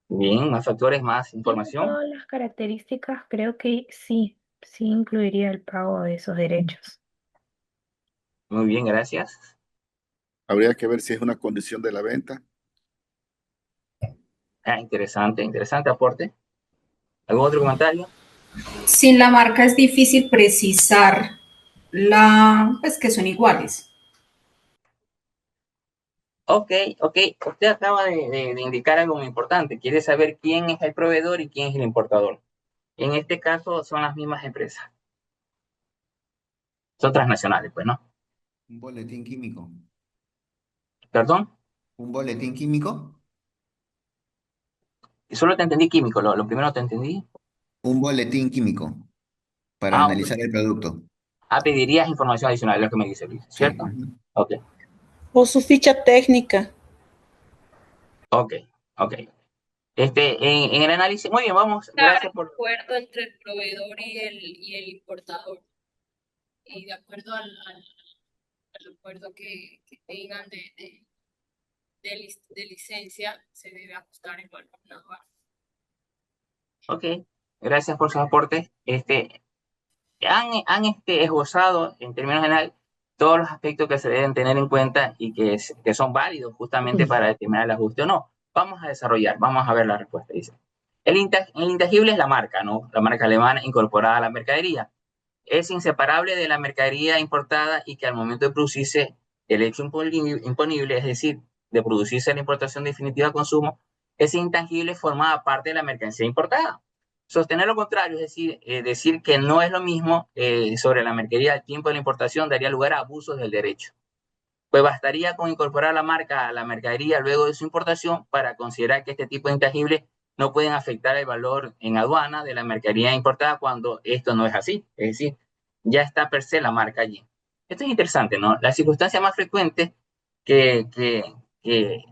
Bien, más factores, más Viendo información. todas las características, creo que sí, sí incluiría el pago de esos derechos. Muy bien, gracias. Habría que ver si es una condición de la venta. Interesante, interesante aporte. ¿Algún otro comentario? Sin la marca es difícil precisar pues que son iguales. Ok, ok. Usted acaba de indicar algo muy importante. Quiere saber quién es el proveedor y quién es el importador. En este caso son las mismas empresas. Son transnacionales, pues, ¿no? Un boletín químico. ¿Perdón? ¿Un boletín químico? Solo te entendí químico. Lo primero te entendí. Un boletín químico para Ah, analizar el producto. pedirías información adicional, es lo que me dice Luis, Sí. ¿cierto? Ok, O su ficha técnica. ok, ok. En el análisis, muy bien, vamos, gracias por... Acuerdo entre el proveedor y el importador. Y de acuerdo al acuerdo que tengan de licencia, se debe ajustar el valor naval. Ok, gracias por sus aportes. Han esbozado en términos generales todos los aspectos que se deben tener en cuenta y que son válidos justamente para determinar el ajuste o no. Vamos a desarrollar, vamos a ver la respuesta. Dice, el intangible es la marca, ¿no? La marca alemana incorporada a la mercadería. Es inseparable de la mercadería importada y que al momento de producirse el hecho imponible, es decir, de producirse la importación definitiva a consumo, ese intangible formaba parte de la mercancía importada. Sostener lo contrario, es decir que no es lo mismo sobre la mercadería al tiempo de la importación, daría lugar a abusos del derecho. Pues bastaría con incorporar la marca a la mercadería luego de su importación para considerar que este tipo de intangibles no pueden afectar el valor en aduana de la mercadería importada cuando esto no es así. Es decir, ya está per se la marca allí. Esto es interesante, ¿no? La circunstancia más frecuente que, que, que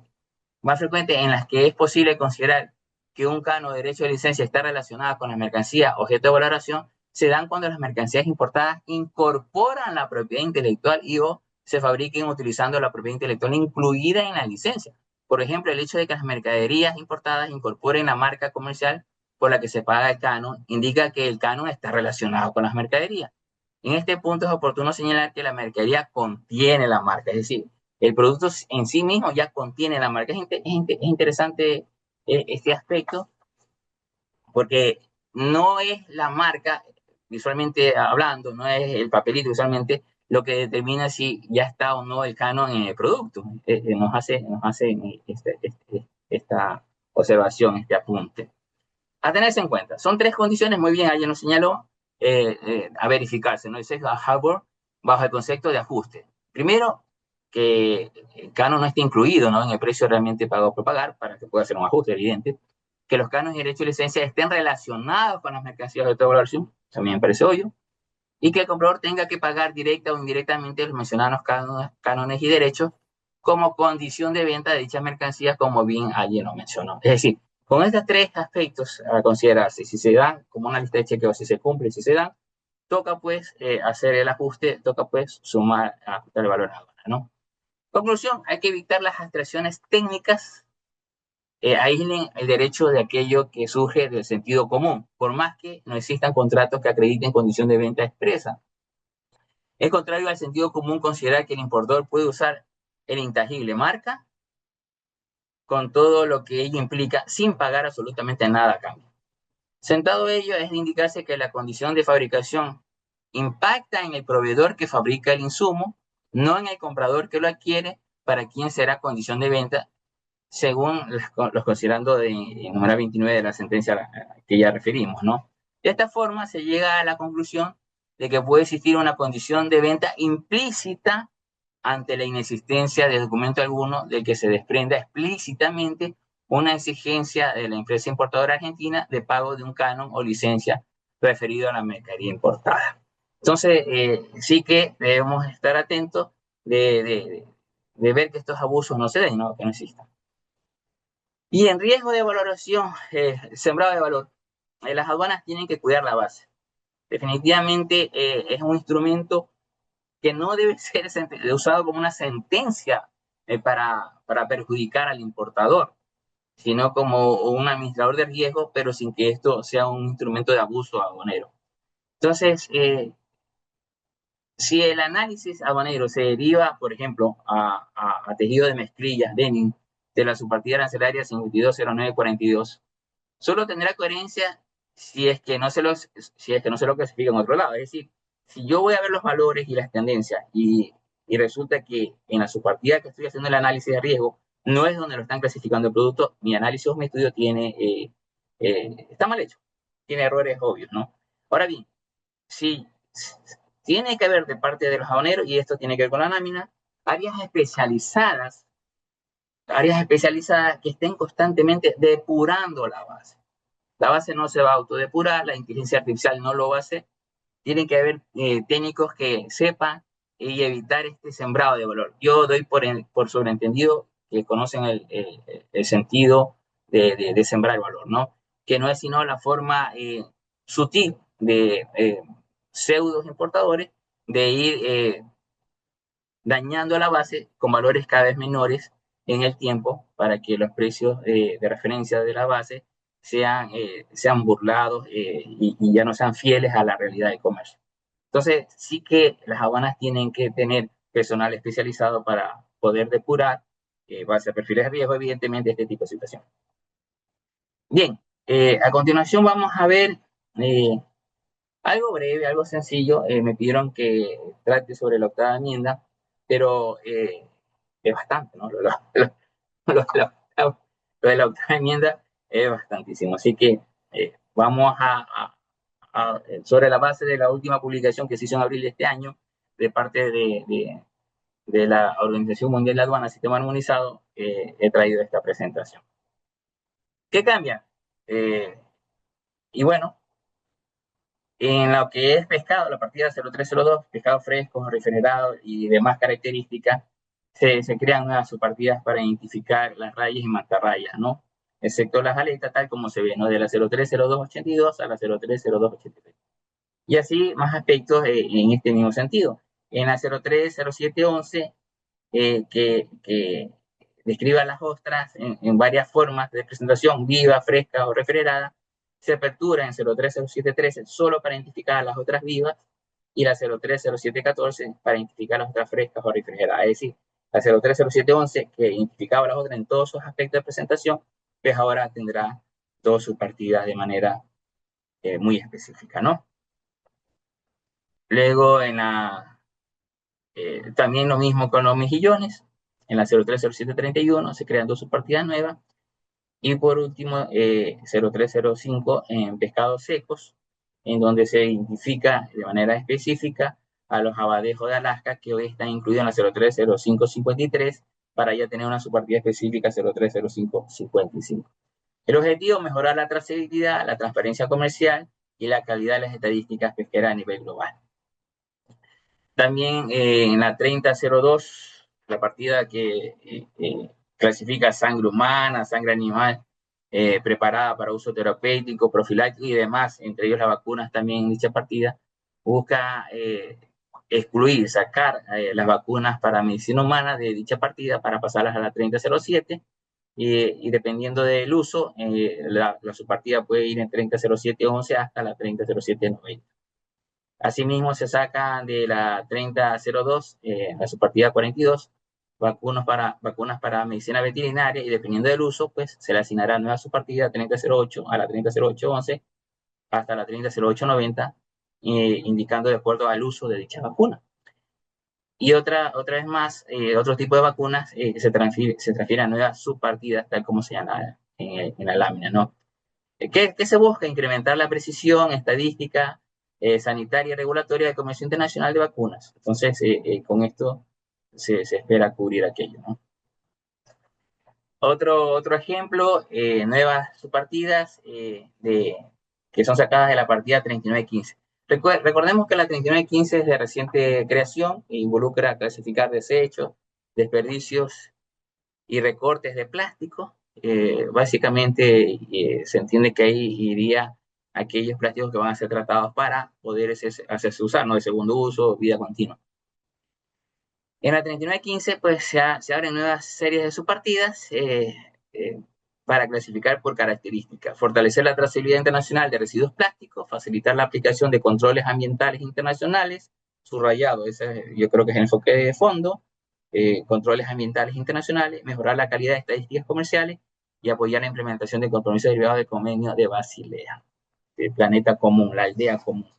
más frecuente en las que es posible considerar que un canon de derecho de licencia está relacionado con la mercancía objeto de valoración se dan cuando las mercancías importadas incorporan la propiedad intelectual y o se fabriquen utilizando la propiedad intelectual incluida en la licencia. Por ejemplo, el hecho de que las mercaderías importadas incorporen la marca comercial por la que se paga el canon indica que el canon está relacionado con las mercaderías. En este punto es oportuno señalar que la mercadería contiene la marca, es decir, el producto en sí mismo ya contiene la marca. Es interesante este aspecto porque no es la marca, visualmente hablando, no es el papelito visualmente lo que determina si ya está o no el canon en el producto. Nos hace esta observación, este apunte. A tenerse en cuenta, son tres condiciones, muy bien, alguien nos señaló, a verificarse, ¿no? Dice a Harvard bajo el concepto de ajuste. Primero, que el canon no esté incluido, ¿no? En el precio realmente pagado por pagar, para que pueda ser un ajuste evidente. Que los cánones de derecho de licencia estén relacionados con las mercancías de autovaloración, también me parece obvio. Y que el comprador tenga que pagar directa o indirectamente los mencionados cánones y derechos como condición de venta de dichas mercancías, como bien alguien lo mencionó. Es decir, con estos tres aspectos a considerarse, si se dan como una lista de chequeo, si se cumple, si se dan, toca pues hacer el ajuste, toca pues sumar, ajustar el valor ahora, ¿no? Conclusión, hay que evitar las abstracciones técnicas, aíslen el derecho de aquello que surge del sentido común, por más que no existan contratos que acrediten condición de venta expresa. Es contrario al sentido común considerar que el importador puede usar el intangible marca con todo lo que ello implica sin pagar absolutamente nada a cambio. Sentado ello es de indicarse que la condición de fabricación impacta en el proveedor que fabrica el insumo, no en el comprador que lo adquiere, para quien será condición de venta, según los considerando de número 29 de la sentencia que ya referimos, ¿no? De esta forma se llega a la conclusión de que puede existir una condición de venta implícita ante la inexistencia de documento alguno del que se desprenda explícitamente una exigencia de la empresa importadora argentina de pago de un canon o licencia referido a la mercadería importada. Entonces, sí que debemos estar atentos de ver que estos abusos no se den, ¿no? Que no existan. Y en riesgo de valoración, sembrado de valor, las aduanas tienen que cuidar la base. Definitivamente es un instrumento que no debe ser usado como una sentencia para perjudicar al importador, sino como un administrador de riesgo, pero sin que esto sea un instrumento de abuso aduanero. Entonces, si el análisis aduanero se deriva, por ejemplo, a tejido de mezclillas, denim, de la subpartida arancelaria 520942, solo tendrá coherencia si es que no se lo clasifica en otro lado. Es decir, si yo voy a ver los valores y las tendencias y resulta que en la subpartida que estoy haciendo el análisis de riesgo no es donde lo están clasificando el producto, mi análisis o mi estudio está mal hecho, tiene errores obvios, ¿no? Ahora bien, si tiene que haber de parte de los aduaneros, y esto tiene que ver con la lámina, áreas especializadas que estén constantemente depurando la base. La base no se va a autodepurar, la inteligencia artificial no lo va a hacer. Tienen que haber técnicos que sepan y evitar este sembrado de valor. Yo doy por sobreentendido que conocen el sentido de sembrar el valor, ¿no? Que no es sino la forma sutil de pseudos importadores de ir dañando la base con valores cada vez menores en el tiempo para que los precios de referencia de la base sean burlados y ya no sean fieles a la realidad del comercio. Entonces, sí que las aduanas tienen que tener personal especializado para poder depurar, base a perfiles de riesgo, evidentemente, este tipo de situación. Bien, a continuación vamos a ver algo breve, algo sencillo. Me pidieron que trate sobre la octava enmienda, pero es bastante, ¿no? Lo de la octava enmienda es bastantísimo. Así que vamos sobre la base de la última publicación que se hizo en abril de este año, de parte de la Organización Mundial de Aduanas, Sistema Armonizado, he traído esta presentación. ¿Qué cambia? Y bueno, en lo que es pescado, la partida 0302, pescado fresco, refrigerado y demás características, se crean nuevas subpartidas para identificar las rayas y mantarrayas, ¿no? Excepto las aletas, tal como se ve, ¿no? De la 030282 a la 030283. Y así más aspectos en este mismo sentido. En la 030711, que describa las ostras en varias formas de presentación, viva, fresca o refrigerada, se apertura en 030713 solo para identificar las otras vivas y la 030714 para identificar las otras frescas o refrigeradas. Es decir, la 030711, que identificaba las otras en todos sus aspectos de presentación, pues ahora tendrá todas sus partidas de manera muy específica, ¿no? Luego, también lo mismo con los mejillones. En la 030731 se crean dos subpartidas nuevas. Y por último, 0305 en pescados secos, en donde se identifica de manera específica a los abadejos de Alaska, que hoy están incluidos en la 030553, para ya tener una subpartida específica 030555. El objetivo es mejorar la trazabilidad, la transparencia comercial y la calidad de las estadísticas pesqueras a nivel global. También en la 3002, la partida que clasifica sangre humana, sangre animal, preparada para uso terapéutico, profiláctico y demás, entre ellos las vacunas también en dicha partida, busca excluir, sacar las vacunas para medicina humana de dicha partida para pasarlas a la 3007 y dependiendo del uso, la subpartida puede ir en 300711 hasta la 300790. Asimismo, se sacan de la 3002, la subpartida 42, vacunas para medicina veterinaria y dependiendo del uso, pues se le asignará nueva subpartida 3008 a la 300811 hasta la 300890, indicando de acuerdo al uso de dicha vacuna. Y otra vez más, otro tipo de vacunas se transfiere a nuevas subpartidas, tal como se llama en la lámina, ¿no? ¿Qué se busca? Incrementar la precisión estadística, sanitaria y regulatoria del comercio internacional de vacunas. Entonces, con esto se espera cubrir aquello, ¿no? Otro ejemplo, nuevas subpartidas que son sacadas de la partida 3915. Recordemos que la 3915 es de reciente creación e involucra clasificar desechos desperdicios y recortes de plástico. Básicamente se entiende que ahí iría aquellos plásticos que van a ser tratados para poder hacerse usar, ¿no? De segundo uso, vida continua. En la 3915, pues se abren nuevas series de subpartidas para clasificar por características, fortalecer la trazabilidad internacional de residuos plásticos, facilitar la aplicación de controles ambientales internacionales, subrayado, ese yo creo que es el enfoque de fondo, controles ambientales internacionales, mejorar la calidad de estadísticas comerciales y apoyar la implementación de compromisos derivados del convenio de Basilea, del planeta común, la aldea común.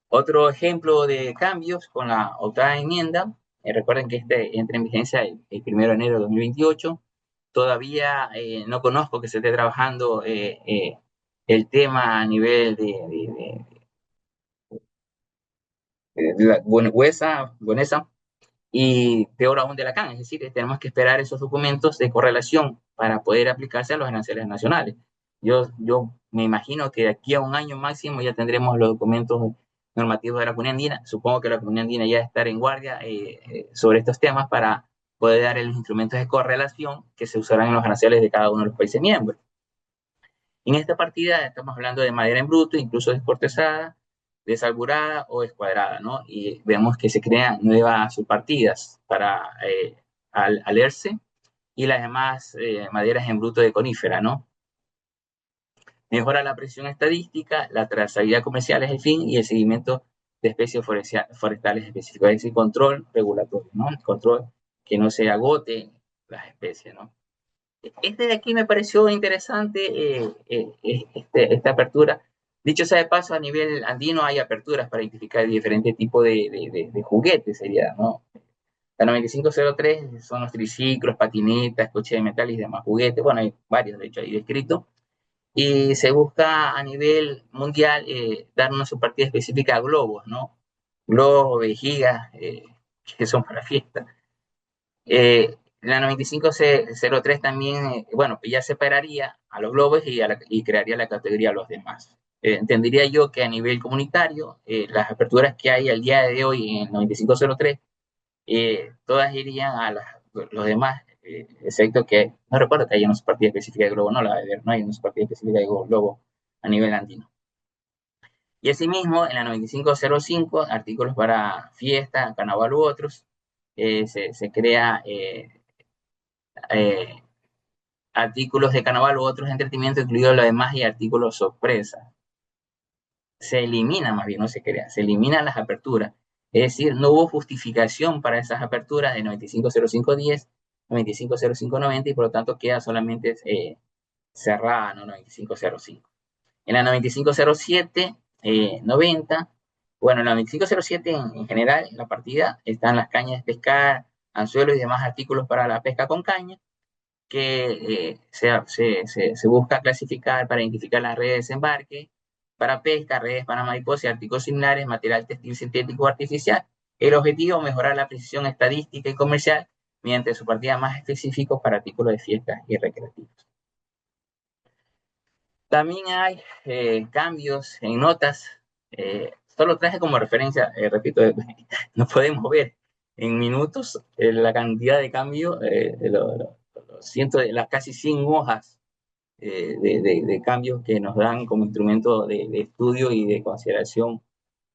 Otro ejemplo de cambios con la octava enmienda, recuerden que este entra en vigencia el 1 de enero de 2028, todavía no conozco que se esté trabajando el tema a nivel de la Buenesa y peor aún de la CAN, es decir, tenemos que esperar esos documentos de correlación para poder aplicarse a los aranceles nacionales. Yo me imagino que de aquí a un año máximo ya tendremos los documentos normativos de la Comunidad Andina. Supongo que la Comunidad Andina ya estará en guardia sobre estos temas para poder dar los instrumentos de correlación que se usarán en los aranceles de cada uno de los países miembros. En esta partida estamos hablando de madera en bruto, incluso descortezada, desalburada o escuadrada, ¿no? Y vemos que se crean nuevas subpartidas para alerce y las demás maderas en bruto de conífera, ¿no? Mejora la precisión estadística, la trazabilidad comercial es el fin y el seguimiento de especies forestales específicas, es decir, control regulatorio, ¿no? Control que no se agote las especies, ¿no? Este de aquí me pareció interesante, esta apertura. Dicho sea de paso, a nivel andino hay aperturas para identificar diferentes tipos de juguetes, sería, ¿no? La 9503 son los triciclos, patinetas, coches de metal y demás juguetes. Bueno, hay varios, de hecho, ahí descritos. Y se busca a nivel mundial dar una subpartida específica a globos, ¿no? Globos, vejigas, que son para fiesta. La 9503 también, bueno, ya separaría a los globos y crearía la categoría a los demás. Entendería yo que a nivel comunitario, las aperturas que hay al día de hoy en 9503, todas irían a los demás, excepto que, no recuerdo que haya una subpartida específica de globo, no la de ver, no hay una subpartida específica de globo a nivel andino. Y asimismo, en la 9505, artículos para fiesta, carnaval u otros, se crea artículos de carnaval u otros entretenimientos, incluidos los demás y artículos sorpresa. Se elimina, más bien, no se crea, se eliminan las aperturas. Es decir, no hubo justificación para esas aperturas de 950510, 950590 y por lo tanto queda solamente cerrada, ¿no? 9505. En la 9507, 90, bueno, en la 9507 en general, en la partida, están las cañas de pescar, anzuelos y demás artículos para la pesca con caña, que se busca clasificar para identificar las redes de desembarque, para pesca, redes para mariposa y artículos similares, material textil sintético o artificial. El objetivo, mejorar la precisión estadística y comercial mediante su partida más específicos para artículos de fiestas y recreativos. También hay cambios en notas. Solo traje como referencia, repito, no podemos ver en minutos la cantidad de cambios, las casi 100 hojas de cambios que nos dan como instrumento de estudio y de consideración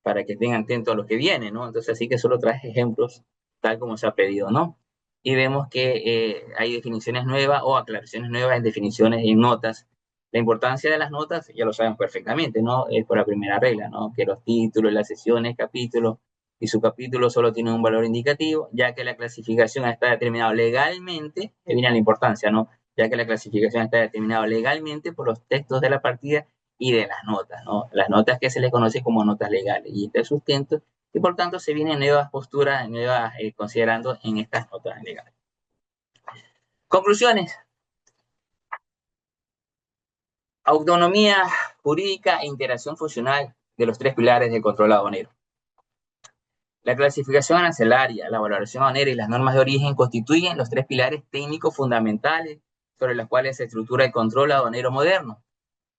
para que estén atentos a lo que viene, ¿no? Entonces, así que solo traje ejemplos tal como se ha pedido, ¿no? Y vemos que hay definiciones nuevas o aclaraciones nuevas en definiciones y en notas. La importancia de las notas, ya lo sabemos perfectamente, ¿no? Es por la primera regla, ¿no? Que los títulos, las sesiones, capítulos y subcapítulos solo tienen un valor indicativo, ya que la clasificación está determinada legalmente, que viene la importancia, ¿no? Ya que la clasificación está determinada legalmente por los textos de la partida y de las notas, ¿no? Las notas que se les conoce como notas legales y este sustento, y por tanto se vienen nuevas posturas, nuevas considerando en estas notas legales. Conclusiones. Autonomía jurídica e integración funcional de los tres pilares del control aduanero. La clasificación arancelaria, la valoración aduanera y las normas de origen constituyen los tres pilares técnicos fundamentales sobre los cuales se estructura el control aduanero moderno.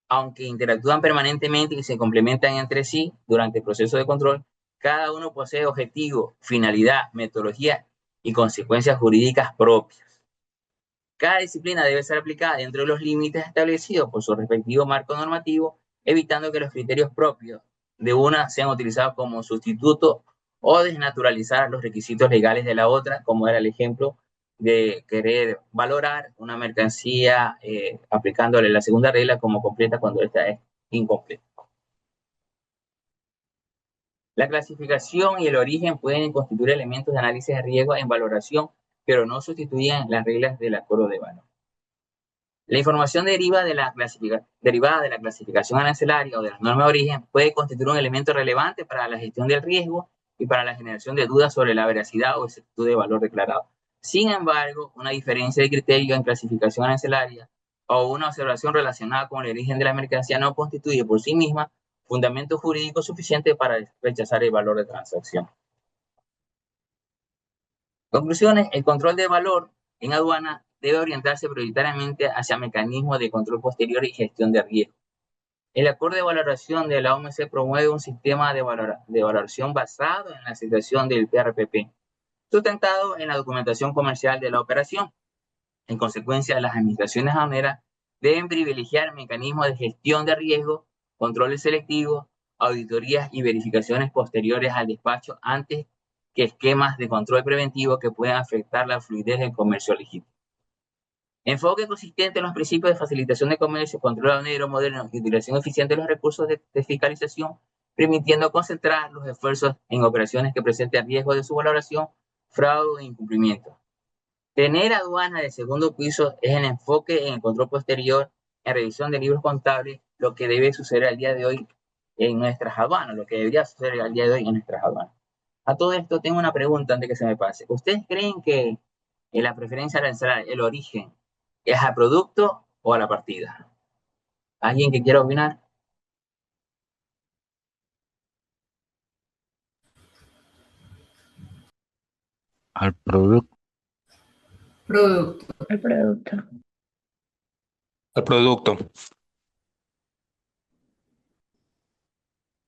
Aunque interactúan permanentemente y se complementan entre sí durante el proceso de control, cada uno posee objetivo, finalidad, metodología y consecuencias jurídicas propias. Cada disciplina debe ser aplicada dentro de los límites establecidos por su respectivo marco normativo, evitando que los criterios propios de una sean utilizados como sustituto o desnaturalizar los requisitos legales de la otra, como era el ejemplo de querer valorar una mercancía aplicándole la segunda regla como completa cuando esta es incompleta. La clasificación y el origen pueden constituir elementos de análisis de riesgo en valoración, pero no sustituyen las reglas del acuerdo de valor. La información derivada de la clasificación arancelaria o de las normas de origen puede constituir un elemento relevante para la gestión del riesgo y para la generación de dudas sobre la veracidad o exactitud de valor declarado. Sin embargo, una diferencia de criterio en clasificación arancelaria o una observación relacionada con el origen de la mercancía no constituye por sí misma fundamento jurídico suficiente para rechazar el valor de transacción. Conclusiones: el control de valor en aduana debe orientarse prioritariamente hacia mecanismos de control posterior y gestión de riesgo. El acuerdo de valoración de la OMC promueve un sistema de valoración basado en la situación del PRPP, sustentado en la documentación comercial de la operación. En consecuencia, las administraciones aduaneras deben privilegiar mecanismos de gestión de riesgo, controles selectivos, auditorías y verificaciones posteriores al despacho antes que esquemas de control preventivo que puedan afectar la fluidez del comercio legítimo. Enfoque consistente en los principios de facilitación de comercio, control aduanero moderno y utilización eficiente de los recursos de fiscalización, permitiendo concentrar los esfuerzos en operaciones que presenten riesgo de subvaloración, fraude e incumplimiento. Tener aduana de segundo piso es el enfoque en el control posterior, en revisión de libros contables, lo que debe suceder al día de hoy en nuestras aduanas, lo que debería suceder al día de hoy en nuestras aduanas. A todo esto tengo una pregunta antes que se me pase. ¿Ustedes creen que en la preferencia arancelaria, el origen, es al producto o a la partida? ¿Alguien que quiera opinar? Al producto. Producto. El producto. Al producto.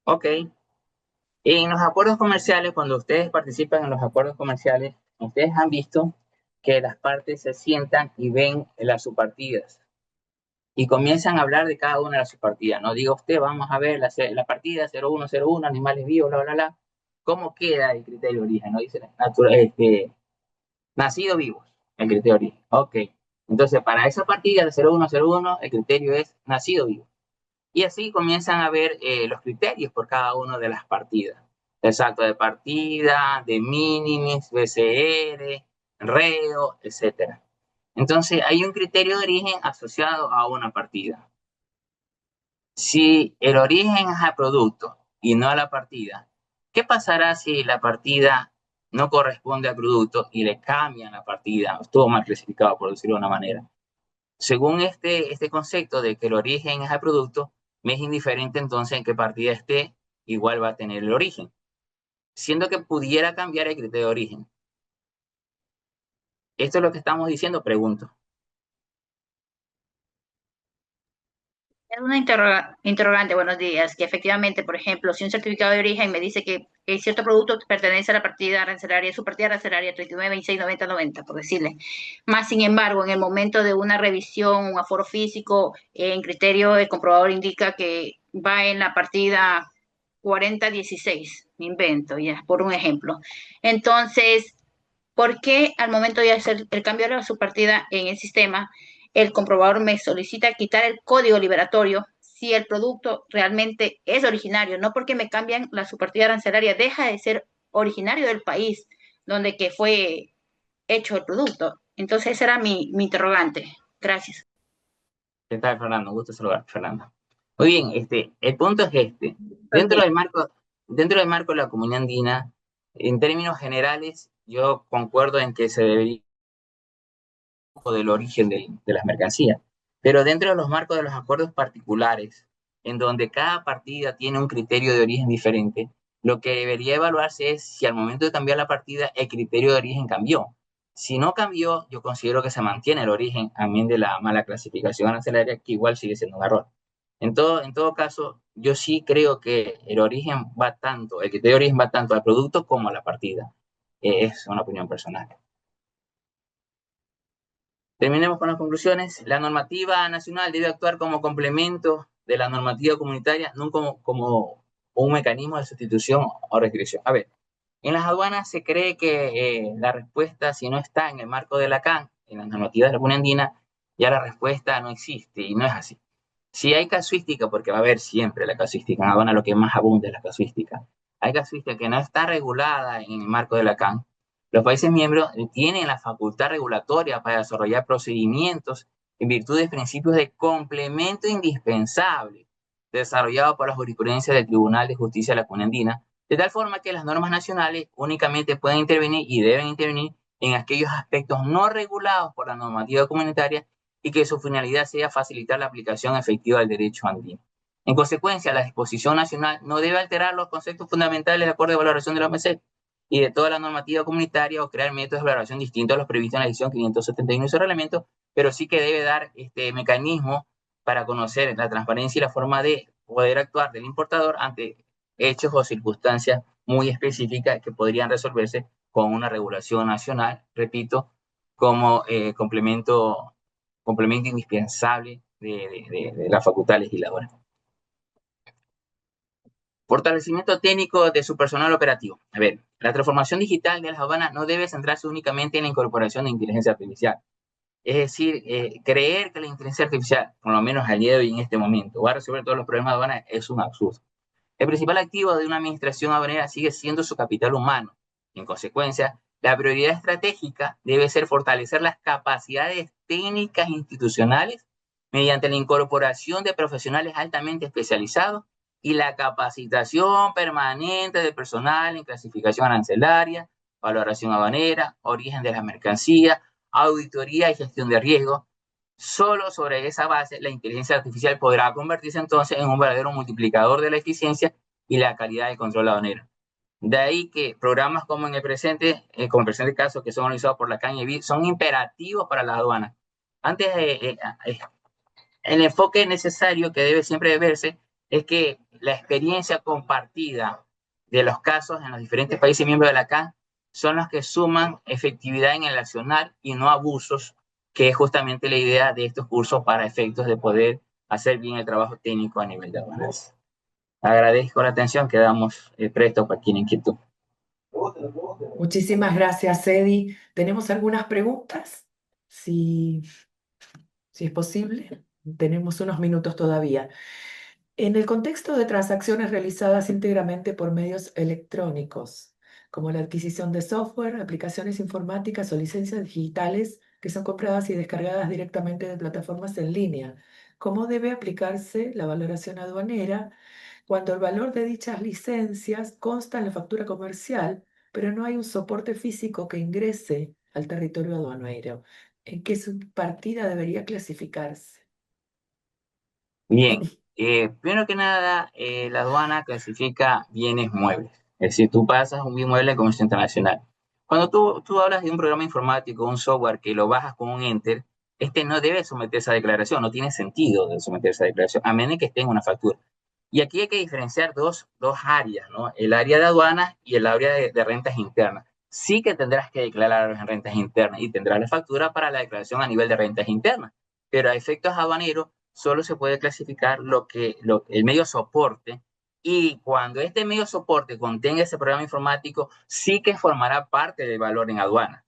Ok. En los acuerdos comerciales, cuando ustedes participan en los acuerdos comerciales, ustedes han visto que las partes se sientan y ven las subpartidas y comienzan a hablar de cada una de las subpartidas. No diga usted, vamos a ver la partida 0101, animales vivos, bla, bla, bla. ¿Cómo queda el criterio de origen? No dice nacido vivos, el criterio de origen. Ok. Entonces, para esa partida de 0101, el criterio es nacido vivo. Y así comienzan a ver los criterios por cada una de las partidas. El salto de partida, de minimis, BCR, reo, etc. Entonces, hay un criterio de origen asociado a una partida. Si el origen es al producto y no a la partida, ¿qué pasará si la partida no corresponde al producto y le cambian la partida? Estuvo mal clasificado, por decirlo de una manera. Según este concepto de que el origen es al producto, me es indiferente entonces en qué partida esté, igual va a tener el origen, siendo que pudiera cambiar el criterio de origen. ¿Esto es lo que estamos diciendo? Pregunto. Es una interrogante, buenos días, que efectivamente, por ejemplo, si un certificado de origen me dice que cierto producto pertenece a la partida arancelaria, su partida arancelaria 39, 26, 90, 90, por decirle. Más sin embargo, en el momento de una revisión, un aforo físico, en criterio, el comprobador indica que va en la partida 40, 16, me invento, ya, por un ejemplo. Entonces, ¿por qué al momento de hacer el cambio de su partida en el sistema, el comprobador me solicita quitar el código liberatorio si el producto realmente es originario? No porque me cambian la subpartida arancelaria, deja de ser originario del país donde que fue hecho el producto. Entonces, esa era mi interrogante. Gracias. ¿Qué tal, Fernando? Gusto saludar, Fernando. Muy bien, el punto es este. Dentro del marco de la Comunidad Andina, en términos generales, yo concuerdo en que se debería del origen de las mercancías, pero dentro de los marcos de los acuerdos particulares, en donde cada partida tiene un criterio de origen diferente, lo que debería evaluarse es si al momento de cambiar la partida el criterio de origen cambió. Si no cambió, yo considero que se mantiene el origen, amén de la mala clasificación arancelaria, que igual sigue siendo un error. En todo caso, yo sí creo que el criterio de origen va tanto al producto como a la partida. Es una opinión personal. Terminemos con las conclusiones. La normativa nacional debe actuar como complemento de la normativa comunitaria, no como un mecanismo de sustitución o restricción. A ver, en las aduanas se cree que la respuesta, si no está en el marco de la CAN, en las normativas de la Comunidad Andina, ya la respuesta no existe y no es así. Si hay casuística, porque va a haber siempre la casuística, en aduana lo que más abunda es la casuística. Hay casuística que no está regulada en el marco de la CAN. Los países miembros tienen la facultad regulatoria para desarrollar procedimientos en virtud de principios de complemento indispensable desarrollados por la jurisprudencia del Tribunal de Justicia de la Comunidad Andina, de tal forma que las normas nacionales únicamente pueden intervenir y deben intervenir en aquellos aspectos no regulados por la normativa comunitaria y que su finalidad sea facilitar la aplicación efectiva del derecho andino. En consecuencia, la disposición nacional no debe alterar los conceptos fundamentales del acuerdo de valoración de la OMC y de toda la normativa comunitaria o crear métodos de valoración distintos a los previstos en la edición 571 de su reglamento, pero sí que debe dar este mecanismo para conocer la transparencia y la forma de poder actuar del importador ante hechos o circunstancias muy específicas que podrían resolverse con una regulación nacional, repito, como complemento indispensable de la facultad legisladora. Fortalecimiento técnico de su personal operativo. A ver, la transformación digital de las aduanas no debe centrarse únicamente en la incorporación de inteligencia artificial. Es decir, creer que la inteligencia artificial, por lo menos al día de hoy en este momento, va a resolver todos los problemas de aduanas es un absurdo. El principal activo de una administración aduanera sigue siendo su capital humano. En consecuencia, la prioridad estratégica debe ser fortalecer las capacidades técnicas institucionales mediante la incorporación de profesionales altamente especializados y la capacitación permanente del personal en clasificación arancelaria, valoración aduanera, origen de las mercancías, auditoría y gestión de riesgo. Solo sobre esa base, la inteligencia artificial podrá convertirse entonces en un verdadero multiplicador de la eficiencia y la calidad del control aduanero. De ahí que programas como en el presente, como el presente caso, que son organizados por la CAN y EBIT, son imperativos para las aduanas. Antes, el enfoque necesario que debe siempre verse es que la experiencia compartida de los casos en los diferentes países miembros de la CAN son los que suman efectividad en el accionar y no abusos, que es justamente la idea de estos cursos para efectos de poder hacer bien el trabajo técnico a nivel de aduanas. Agradezco la atención, quedamos prestos para quien inquietud. Muchísimas gracias, Edi. ¿Tenemos algunas preguntas? Si es posible, tenemos unos minutos todavía. En el contexto de transacciones realizadas íntegramente por medios electrónicos, como la adquisición de software, aplicaciones informáticas o licencias digitales que son compradas y descargadas directamente de plataformas en línea, ¿cómo debe aplicarse la valoración aduanera cuando el valor de dichas licencias consta en la factura comercial, pero no hay un soporte físico que ingrese al territorio aduanero? ¿En qué subpartida debería clasificarse? Bien, primero que nada, la aduana clasifica bienes muebles. Es decir, tú pasas un bien mueble en comercio internacional. Cuando tú hablas de un programa informático, un software que lo bajas con un enter, este no debe someterse a declaración, no tiene sentido de someterse a declaración, a menos que esté en una factura. Y aquí hay que diferenciar dos áreas, ¿no? El área de aduanas y el área de rentas internas. Sí que tendrás que declarar en rentas internas y tendrás la factura para la declaración a nivel de rentas internas, pero a efectos aduaneros solo se puede clasificar el medio soporte, y cuando este medio soporte contenga ese programa informático, sí que formará parte del valor en aduana.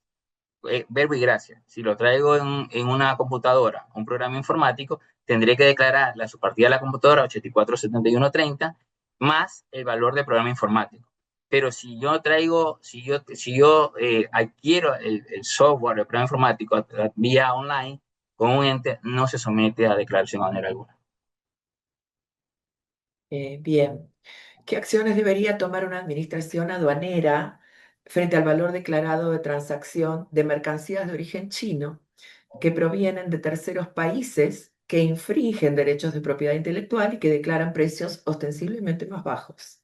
Verbo y gracia. Si lo traigo en una computadora, un programa informático, tendré que declarar la subpartida de la computadora 847130 más el valor del programa informático. Pero si yo adquiero el software, el programa informático vía online, con un ente, no se somete a declaración aduanera alguna. Bien. ¿Qué acciones debería tomar una administración aduanera frente al valor declarado de transacción de mercancías de origen chino que provienen de terceros países que infringen derechos de propiedad intelectual y que declaran precios ostensiblemente más bajos?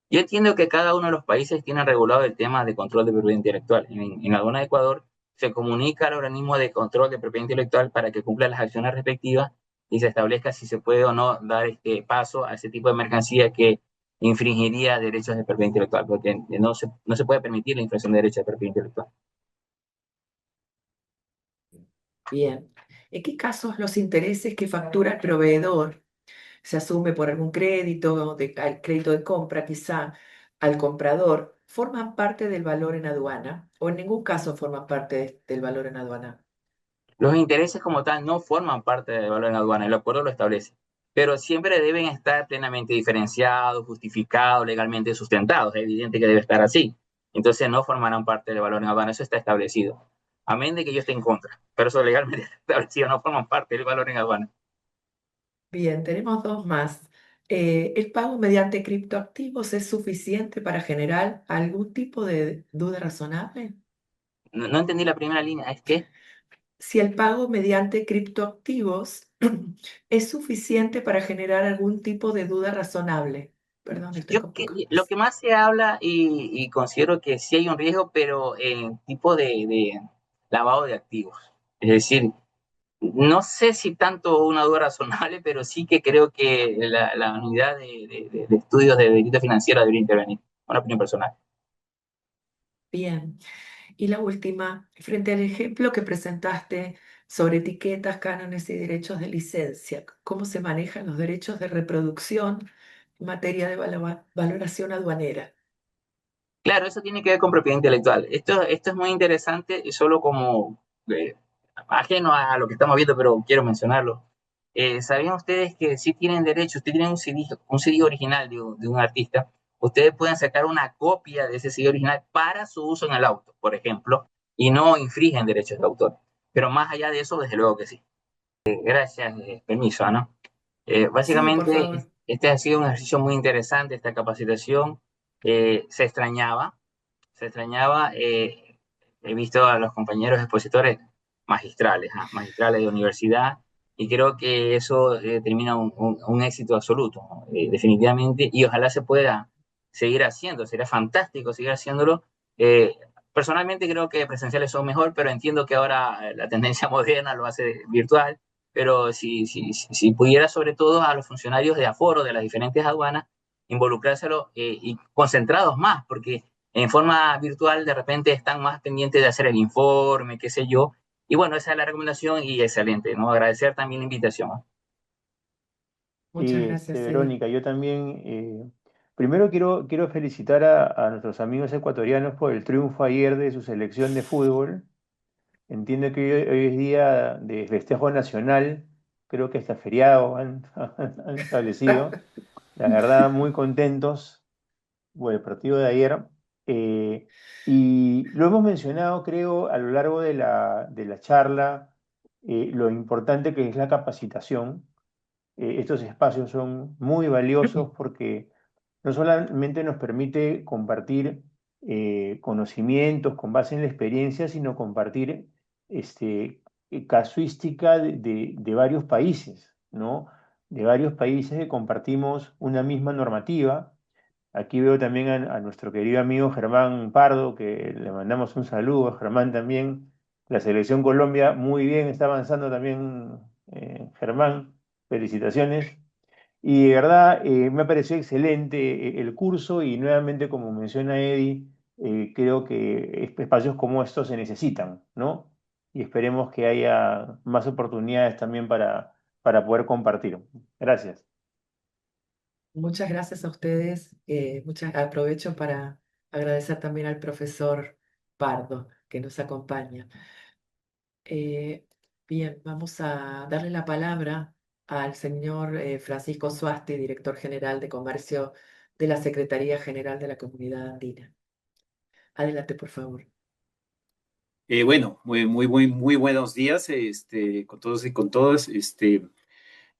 Yo entiendo que cada uno de los países tiene regulado el tema de control de propiedad intelectual. En la aduana de Ecuador se comunica al organismo de control de propiedad intelectual para que cumpla las acciones respectivas y se establezca si se puede o no dar paso a ese tipo de mercancía que infringiría derechos de propiedad intelectual, porque no se puede permitir la infracción de derechos de propiedad intelectual. Bien. ¿En qué casos los intereses que factura el proveedor se asume por algún crédito, al crédito de compra quizá, al comprador, forman parte del valor en aduana o en ningún caso forman parte del valor en aduana? Los intereses como tal no forman parte del valor en aduana, el acuerdo lo establece, pero siempre deben estar plenamente diferenciados, justificados, legalmente sustentados. Es evidente que debe estar así. Entonces no formarán parte del valor en aduana, eso está establecido. Amén de que yo esté en contra, pero eso legalmente está establecido, no forman parte del valor en aduana. Bien, tenemos dos más. ¿El pago mediante criptoactivos es suficiente para generar algún tipo de duda razonable? No entendí la primera línea, ¿es que? Si el pago mediante criptoactivos es suficiente para generar algún tipo de duda razonable. Perdón, estoy con poca Lo voz. que más se habla, y considero que sí hay un riesgo, pero en tipo de lavado de activos. Es decir, no sé si tanto una duda razonable, pero sí que creo que la unidad de estudios de delito financiero debería intervenir. Una opinión personal. Bien. Y la última, frente al ejemplo que presentaste sobre etiquetas, cánones y derechos de licencia, ¿cómo se manejan los derechos de reproducción en materia de valoración aduanera? Claro, eso tiene que ver con propiedad intelectual. Esto es muy interesante y solo como ajeno a lo que estamos viendo, pero quiero mencionarlo. ¿Sabían ustedes que si tienen derecho, ustedes tienen un CD original de un artista, ustedes pueden sacar una copia de ese CD original para su uso en el auto, por ejemplo, y no infringen derechos de autor? Pero más allá de eso, desde luego que sí. Gracias, permiso, ¿no? Sí, por Básicamente, favor. este ha sido un ejercicio muy interesante, esta capacitación. Se extrañaba, se extrañaba. He visto a los compañeros expositores magistrales, ¿ah? Magistrales de universidad, y creo que eso termina un éxito absoluto, ¿no? Definitivamente, y ojalá se pueda seguir haciendo, sería fantástico seguir haciéndolo. Eh, Personalmente creo que presenciales son mejor, pero entiendo que ahora la tendencia moderna lo hace virtual, pero si pudiera sobre todo a los funcionarios de aforo de las diferentes aduanas, involucrárselo y concentrados más, porque en forma virtual de repente están más pendientes de hacer el informe, qué sé yo. Y bueno, esa es la recomendación y excelente, ¿no? Agradecer también la invitación, ¿no? Muchas gracias, Eddie. Verónica, yo también, primero quiero felicitar a nuestros amigos ecuatorianos por el triunfo ayer de su selección de fútbol. Entiendo que hoy es día de festejo nacional, creo que hasta feriado han establecido. La verdad, muy contentos por el partido de ayer. Eh, y lo hemos mencionado, creo, a lo largo de la charla, lo importante que es la capacitación. Estos espacios son muy valiosos porque no solamente nos permite compartir conocimientos con base en la experiencia, sino compartir casuística de varios países, ¿no? De varios países que compartimos una misma normativa. Aquí veo también a nuestro querido amigo Germán Pardo, que le mandamos un saludo a Germán también. La selección Colombia muy bien, está avanzando también Germán. Felicitaciones. Y de verdad, me ha parecido excelente el curso y nuevamente, como menciona Eddie, creo que espacios como estos se necesitan, ¿no? Y esperemos que haya más oportunidades también para poder compartir. Gracias. Muchas gracias a ustedes. Aprovecho para agradecer también al profesor Pardo que nos acompaña. Eh, Bien, vamos a darle la palabra al señor Francisco Suasti, director general de Comercio de la Secretaría General de la Comunidad Andina. Adelante, por favor. Bueno, muy buenos días, con todos y con todas.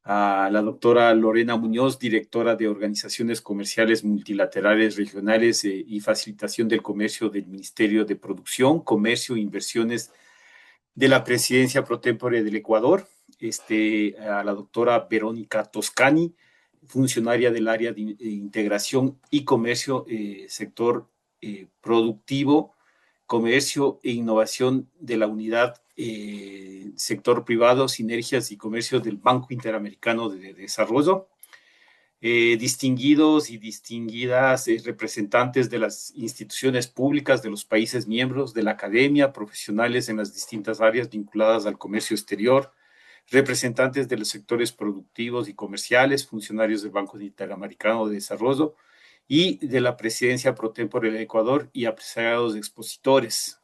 A la doctora Lorena Muñoz, directora de Organizaciones Comerciales Multilaterales Regionales y Facilitación del Comercio del Ministerio de Producción, Comercio e Inversiones de la Presidencia Pro Tempore del Ecuador. A la doctora Verónica Toscani, funcionaria del área de integración y comercio, sector productivo, comercio e innovación de la unidad sector privado, sinergias y comercio del Banco Interamericano de Desarrollo. distinguidos y distinguidas representantes de las instituciones públicas de los países miembros, de la academia, profesionales en las distintas áreas vinculadas al comercio exterior, representantes de los sectores productivos y comerciales, funcionarios del Banco Interamericano de Desarrollo y de la Presidencia pro tempore del Ecuador y apreciados expositores.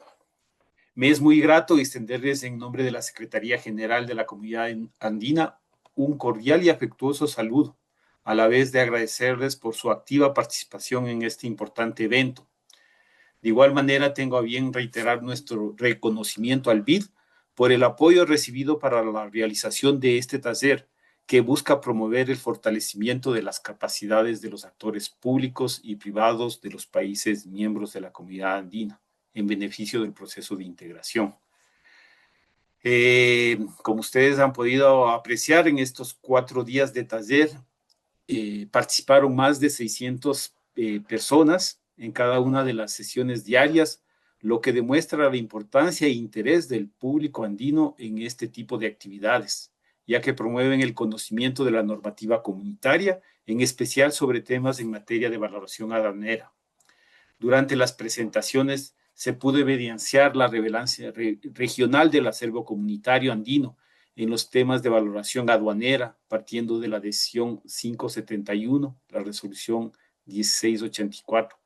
Me es muy grato extenderles en nombre de la Secretaría General de la Comunidad Andina un cordial y afectuoso saludo, a la vez de agradecerles por su activa participación en este importante evento. De igual manera, tengo a bien reiterar nuestro reconocimiento al BID por el apoyo recibido para la realización de este taller, que busca promover el fortalecimiento de las capacidades de los actores públicos y privados de los países miembros de la Comunidad Andina, en beneficio del proceso de integración. Como ustedes han podido apreciar en estos 4 días de taller, participaron más de 600 personas en cada una de las sesiones diarias, lo que demuestra la importancia e interés del público andino en este tipo de actividades, ya que promueven el conocimiento de la normativa comunitaria, en especial sobre temas en materia de valoración aduanera. Durante las presentaciones se pudo evidenciar la relevancia regional del acervo comunitario andino en los temas de valoración aduanera, partiendo de la decisión 571, la resolución 1684,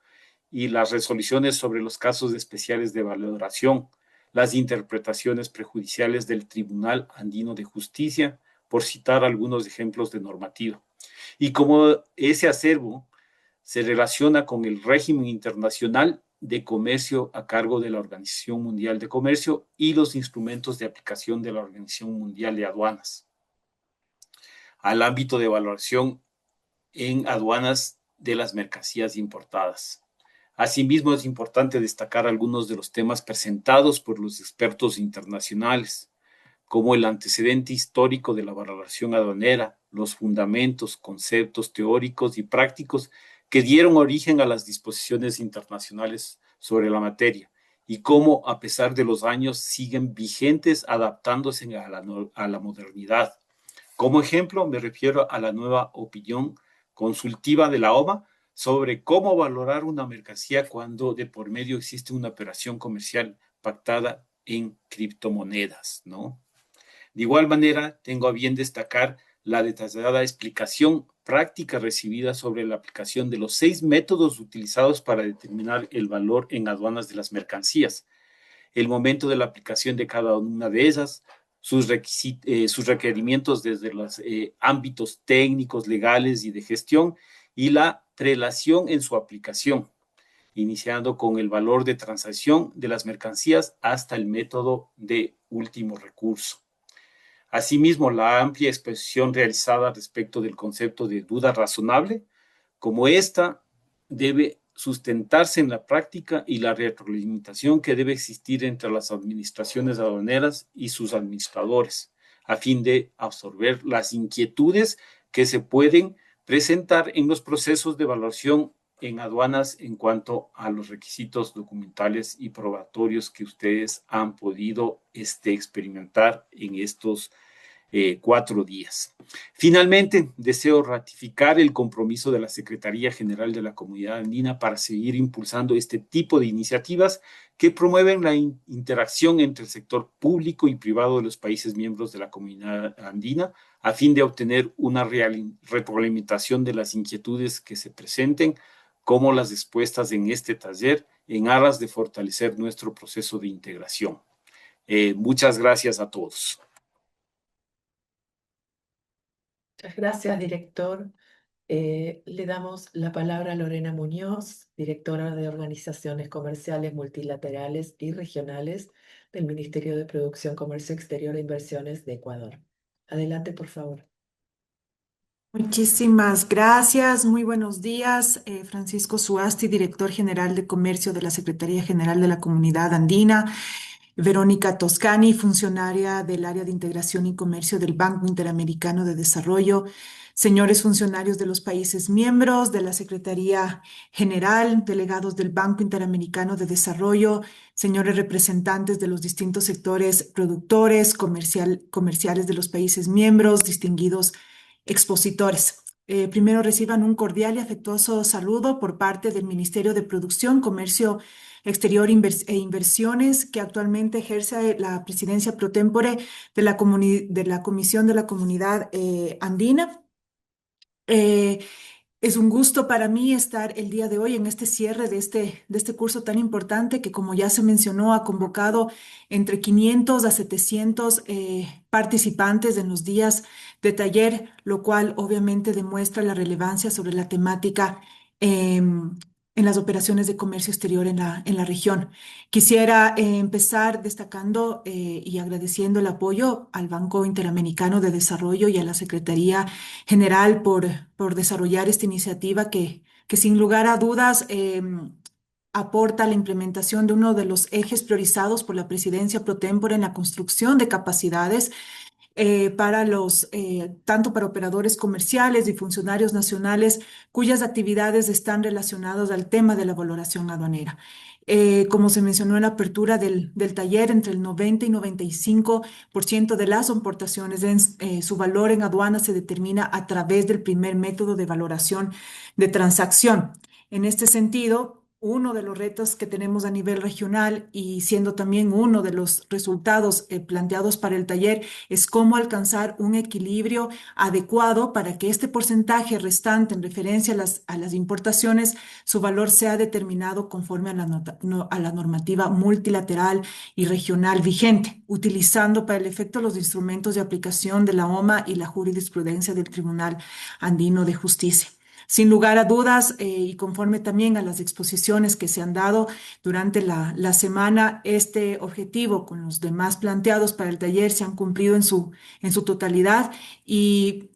y las resoluciones sobre los casos especiales de valoración, las interpretaciones prejudiciales del Tribunal Andino de Justicia, por citar algunos ejemplos de normativa. Y como ese acervo se relaciona con el régimen internacional de comercio a cargo de la Organización Mundial de Comercio y los instrumentos de aplicación de la Organización Mundial de Aduanas, al ámbito de valoración en aduanas de las mercancías importadas. Asimismo, es importante destacar algunos de los temas presentados por los expertos internacionales, como el antecedente histórico de la valoración aduanera, los fundamentos, conceptos teóricos y prácticos que dieron origen a las disposiciones internacionales sobre la materia y cómo, a pesar de los años, siguen vigentes adaptándose a la modernidad. Como ejemplo, me refiero a la nueva opinión consultiva de la OMA sobre cómo valorar una mercancía cuando de por medio existe una operación comercial pactada en criptomonedas, ¿no? De igual manera, tengo a bien destacar la detallada explicación práctica recibida sobre la aplicación de los 6 métodos utilizados para determinar el valor en aduanas de las mercancías, el momento de la aplicación de cada una de ellas, sus requerimientos desde los ámbitos técnicos, legales y de gestión, y la prelación en su aplicación, iniciando con el valor de transacción de las mercancías hasta el método de último recurso. Asimismo, la amplia exposición realizada respecto del concepto de duda razonable, como esta debe sustentarse en la práctica y la retroalimentación que debe existir entre las administraciones aduaneras y sus administradores, a fin de absorber las inquietudes que se pueden presentar en los procesos de evaluación en aduanas en cuanto a los requisitos documentales y probatorios que ustedes han podido experimentar en estos 4 días. Finalmente, deseo ratificar el compromiso de la Secretaría General de la Comunidad Andina para seguir impulsando este tipo de iniciativas que promueven la interacción entre el sector público y privado de los países miembros de la Comunidad Andina, a fin de obtener una retroalimentación de las inquietudes que se presenten, como las expuestas en este taller, en aras de fortalecer nuestro proceso de integración. Muchas gracias a todos. Muchas gracias, director. Le damos la palabra a Lorena Muñoz, directora de Organizaciones Comerciales Multilaterales y Regionales del Ministerio de Producción, Comercio Exterior e Inversiones de Ecuador. Adelante, por favor. Muchísimas gracias. Muy buenos días. Francisco Suasti, director general de Comercio de la Secretaría General de la Comunidad Andina. Verónica Toscani, funcionaria del área de integración y comercio del Banco Interamericano de Desarrollo, señores funcionarios de los países miembros de la Secretaría General, delegados del Banco Interamericano de Desarrollo, señores representantes de los distintos sectores productores, comerciales de los países miembros, distinguidos expositores. Primero reciban un cordial y afectuoso saludo por parte del Ministerio de Producción, Comercio Exterior e Inversiones, que actualmente ejerce la presidencia pro tempore de de la Comisión de la Comunidad Andina. Eh, es un gusto para mí estar el día de hoy en este cierre de este curso tan importante que, como ya se mencionó, ha convocado entre 500 a 700 participantes en los días de taller, lo cual obviamente demuestra la relevancia sobre la temática en las operaciones de comercio exterior en la región. Quisiera empezar destacando y agradeciendo el apoyo al Banco Interamericano de Desarrollo y a la Secretaría General por desarrollar esta iniciativa que sin lugar a dudas aporta a la implementación de uno de los ejes priorizados por la presidencia pro tempore en la construcción de capacidades para tanto para operadores comerciales y funcionarios nacionales cuyas actividades están relacionadas al tema de la valoración aduanera. Como se mencionó en la apertura del taller, entre el 90 y 95% de las importaciones, su valor en aduana se determina a través del primer método de valoración de transacción. En este sentido, uno de los retos que tenemos a nivel regional y siendo también uno de los resultados planteados para el taller es cómo alcanzar un equilibrio adecuado para que este porcentaje restante en referencia a las importaciones, su valor sea determinado conforme a la normativa multilateral y regional vigente, utilizando para el efecto los instrumentos de aplicación de la OMA y la jurisprudencia del Tribunal Andino de Justicia. Sin lugar a dudas, y conforme también a las exposiciones que se han dado durante la semana, este objetivo con los demás planteados para el taller se han cumplido en su totalidad y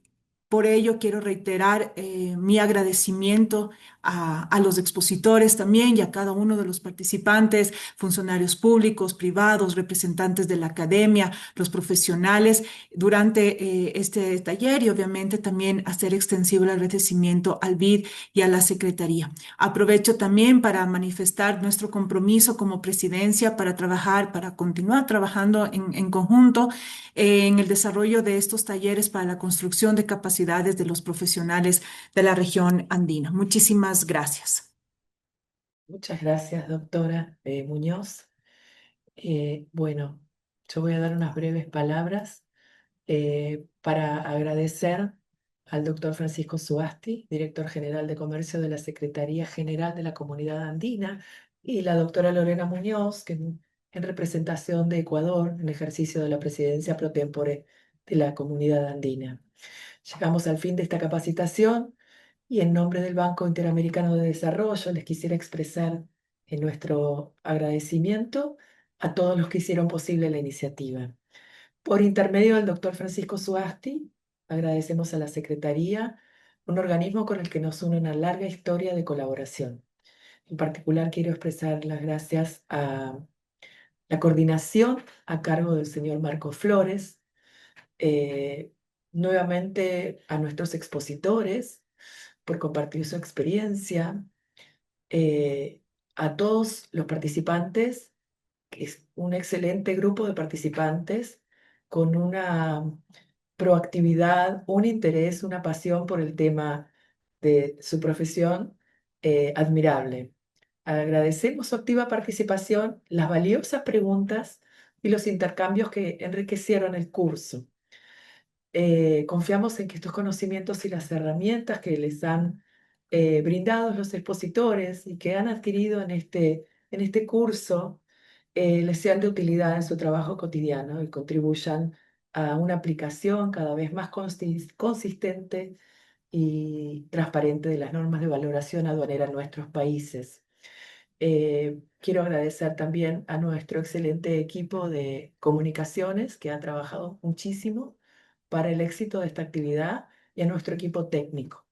por ello quiero reiterar mi agradecimiento a los expositores también y a cada uno de los participantes, funcionarios públicos, privados, representantes de la academia, los profesionales durante este taller y obviamente también hacer extensivo el agradecimiento al BID y a la Secretaría. Aprovecho también para manifestar nuestro compromiso como presidencia para trabajar, para continuar trabajando en conjunto en el desarrollo de estos talleres para la construcción de capacidades de los profesionales de la región andina. Muchísimas gracias. Muchas gracias, doctora Muñoz. Bueno, yo voy a dar unas breves palabras para agradecer al doctor Francisco Suasti, director general de Comercio de la Secretaría General de la Comunidad Andina, y la doctora Lorena Muñoz, que en representación de Ecuador, en ejercicio de la presidencia pro tempore de la Comunidad Andina. Llegamos al fin de esta capacitación y en nombre del Banco Interamericano de Desarrollo les quisiera expresar nuestro agradecimiento a todos los que hicieron posible la iniciativa. Por intermedio del doctor Francisco Suasti, agradecemos a la Secretaría, un organismo con el que nos une una larga historia de colaboración. En particular, quiero expresar las gracias a la coordinación a cargo del señor Marco Flores, nuevamente a nuestros expositores por compartir su experiencia, a todos los participantes, que es un excelente grupo de participantes con una proactividad, un interés, una pasión por el tema de su profesión admirable. Agradecemos su activa participación, las valiosas preguntas y los intercambios que enriquecieron el curso. Confiamos en que estos conocimientos y las herramientas que les han brindado los expositores y que han adquirido en este curso les sean de utilidad en su trabajo cotidiano y contribuyan a una aplicación cada vez más consistente y transparente de las normas de valoración aduanera en nuestros países. Quiero agradecer también a nuestro excelente equipo de comunicaciones que ha trabajado muchísimo para el éxito de esta actividad y a nuestro equipo técnico.